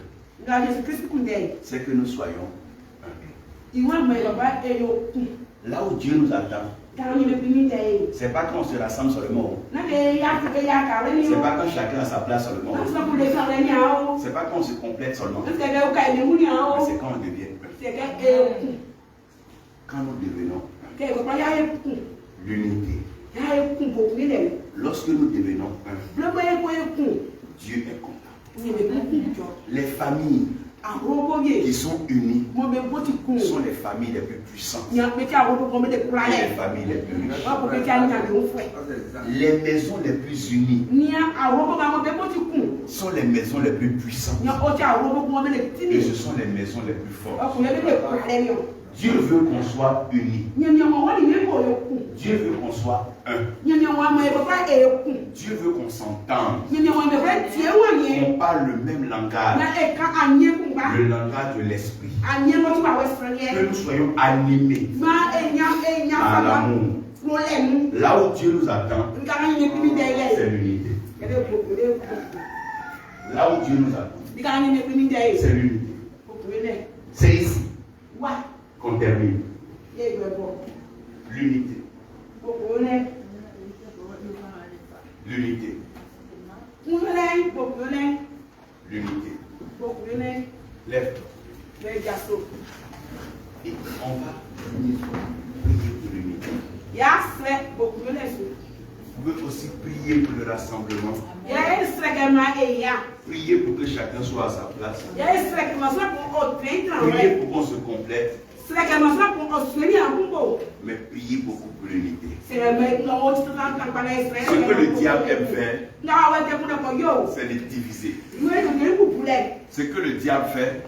S3: c'est que nous soyons un. Là où Dieu nous attend, c'est pas quand on se rassemble seulement. C'est pas quand chacun a sa place seulement. C'est pas quand on se complète seulement. Mais c'est quand on devient un. Quand nous devenons l'unité. Lorsque nous devenons un, Dieu est content. Les familles qui sont unies sont les familles les plus puissantes et les familles les plus riches. Les maisons les plus unies sont les maisons les plus puissantes et ce sont les maisons les plus fortes. Dieu veut qu'on soit unis. Dieu veut qu'on soit un. Dieu veut qu'on s'entende. On parle le même langage. Le langage de l'esprit. Que nous soyons animés à l'amour. Là où Dieu nous attend, c'est l'unité. Là où Dieu nous attend, c'est l'unité. C'est ici qu'on termine. L'unité. L'unité. L'unité. Lève-toi. Et on va prier pour l'unité. Vous pouvez aussi prier pour le rassemblement. Priez pour que chacun soit à sa place. Priez pour qu'on se complète. Mais priez beaucoup pour l'unité. Ce que le diable aime faire, c'est de diviser. Ce que le diable fait,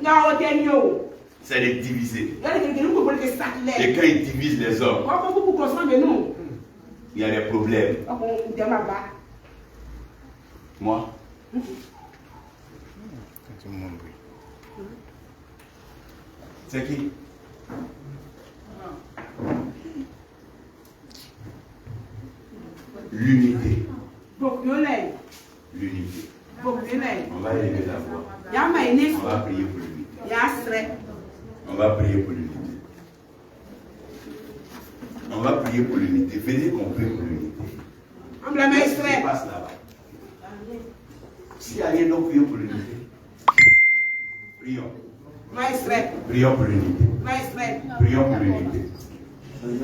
S3: c'est de diviser. Et quand il divise les hommes, il y a des problèmes. Moi, c'est qui? L'unité. L'unité. On va élever la voix. On va prier pour l'unité. On va prier pour l'unité. On va prier pour l'unité. Venez qu'on prie pour l'unité. Qu'est-ce qui se passe là-bas? S'il n'y a rien d'autre, prions pour l'unité. Prions. Prions pour l'unité. Prions pour l'unité.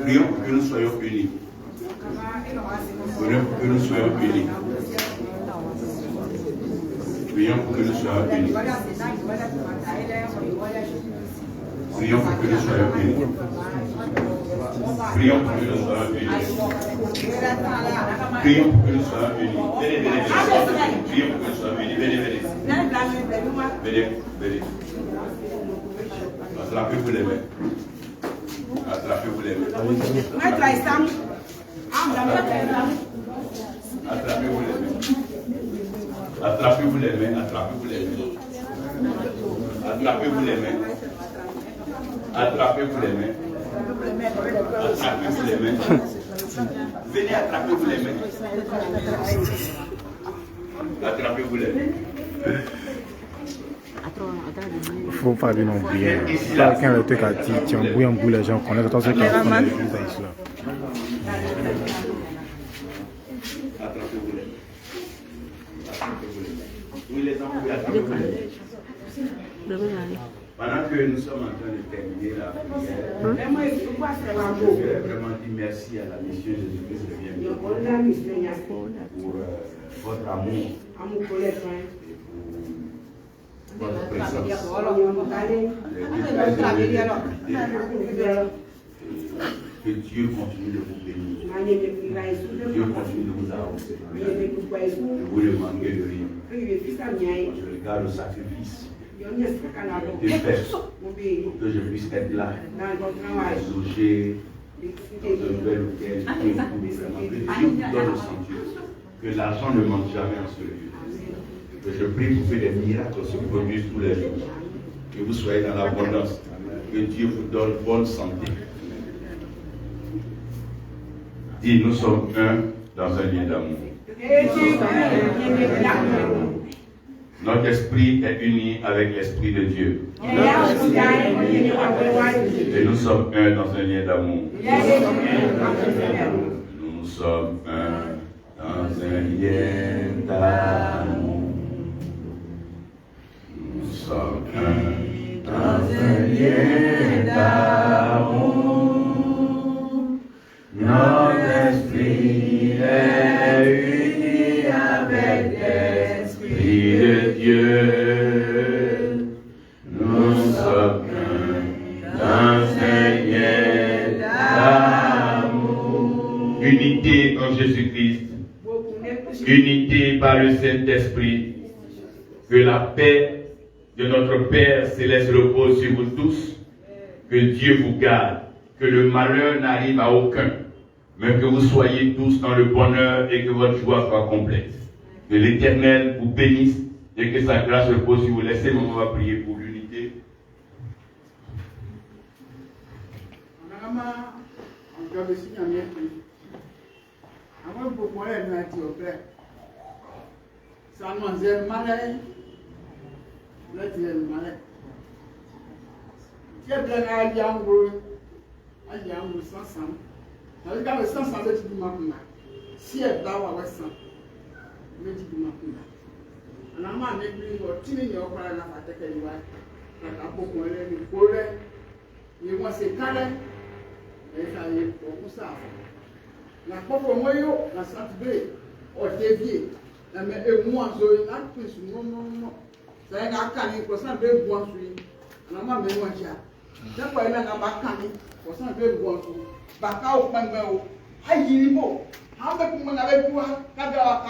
S3: Prions pour que nous soyons unis. Prions pour que nous soyons unis. Prions pour que nous soyons unis. Prions pour que nous soyons unis. Prions pour que nous soyons unis. Prions pour que nous soyons unis. Venez, venez, venez. Prions pour que nous soyons unis. Venez, venez. Venez, venez. Attrapez-vous les mains. Attrapez-vous les mains. Attrapez-vous les mains. Attrapez-vous les mains. Attrapez-vous les mains. Attrapez-vous les mains. Attrapez-vous les mains. Attrapez-vous les mains. Venez, attrapez-vous les mains. Attrapez-vous les mains.
S5: Il faut pas bien oublier. Quand le truc a dit, tu embrouilles un bout, les gens connaissent. Attention, quand on a l'église à Islam.
S3: Attrapez-vous les mains. Oui, les enfants, attrapez-vous les mains. Pendant que nous sommes en train de terminer la prière, je vais vraiment dire merci à la mission Jésus-Christ de Bienvenue pour votre amour et pour votre présence. Que Dieu continue de vous bénir. Dieu continue de vous arroser. Ne vous demandez de rien. Je regarde le sacrifice de faire pour que je puisse être là, loger dans un nouvel hôtel, que Dieu vous donne le sentiment que l'argent ne manque jamais en ce lieu. Que je prie pour que des miracles se produisent tous les jours, que vous soyez dans l'abondance, que Dieu vous donne bonne santé. Dis, nous sommes un dans un lien d'amour. Notre esprit est uni avec l'esprit de Dieu. Et nous sommes un dans un lien d'amour. Nous sommes un dans un lien d'amour. Nous sommes un dans un lien d'amour. Notre esprit est uni avec l'esprit de Dieu. Nous sommes un dans un lien d'amour. Unité en Jésus-Christ. Unité par le Saint-Esprit. Que la paix de notre Père Céleste repose sur vous tous. Que Dieu vous garde. Que le malheur n'arrive à aucun. Mais que vous soyez tous dans le bonheur et que votre joie soit complète. Que l'Éternel vous bénisse et que sa grâce repose sur vous. Laissez-moi, on va prier pour l'unité.
S1: Nós ficamos sans de tudo macumba. Se é da wa san. Me de macumba. Na ma me bi o tini yo para na fata ke yiwa. Na ka popo ele ni kore. Ye won se kale. E ka ye o kusa. Na popo moyo na Saturday o devie. Na me e mu azo na twins no. Sai ga kan ni ko san be bu aso yi. Na ma me won ja. Da ko ina na ba kan ni ko san be bu aso. Bakau pangau, hai ini bo, hampa pun mengabai tua, kada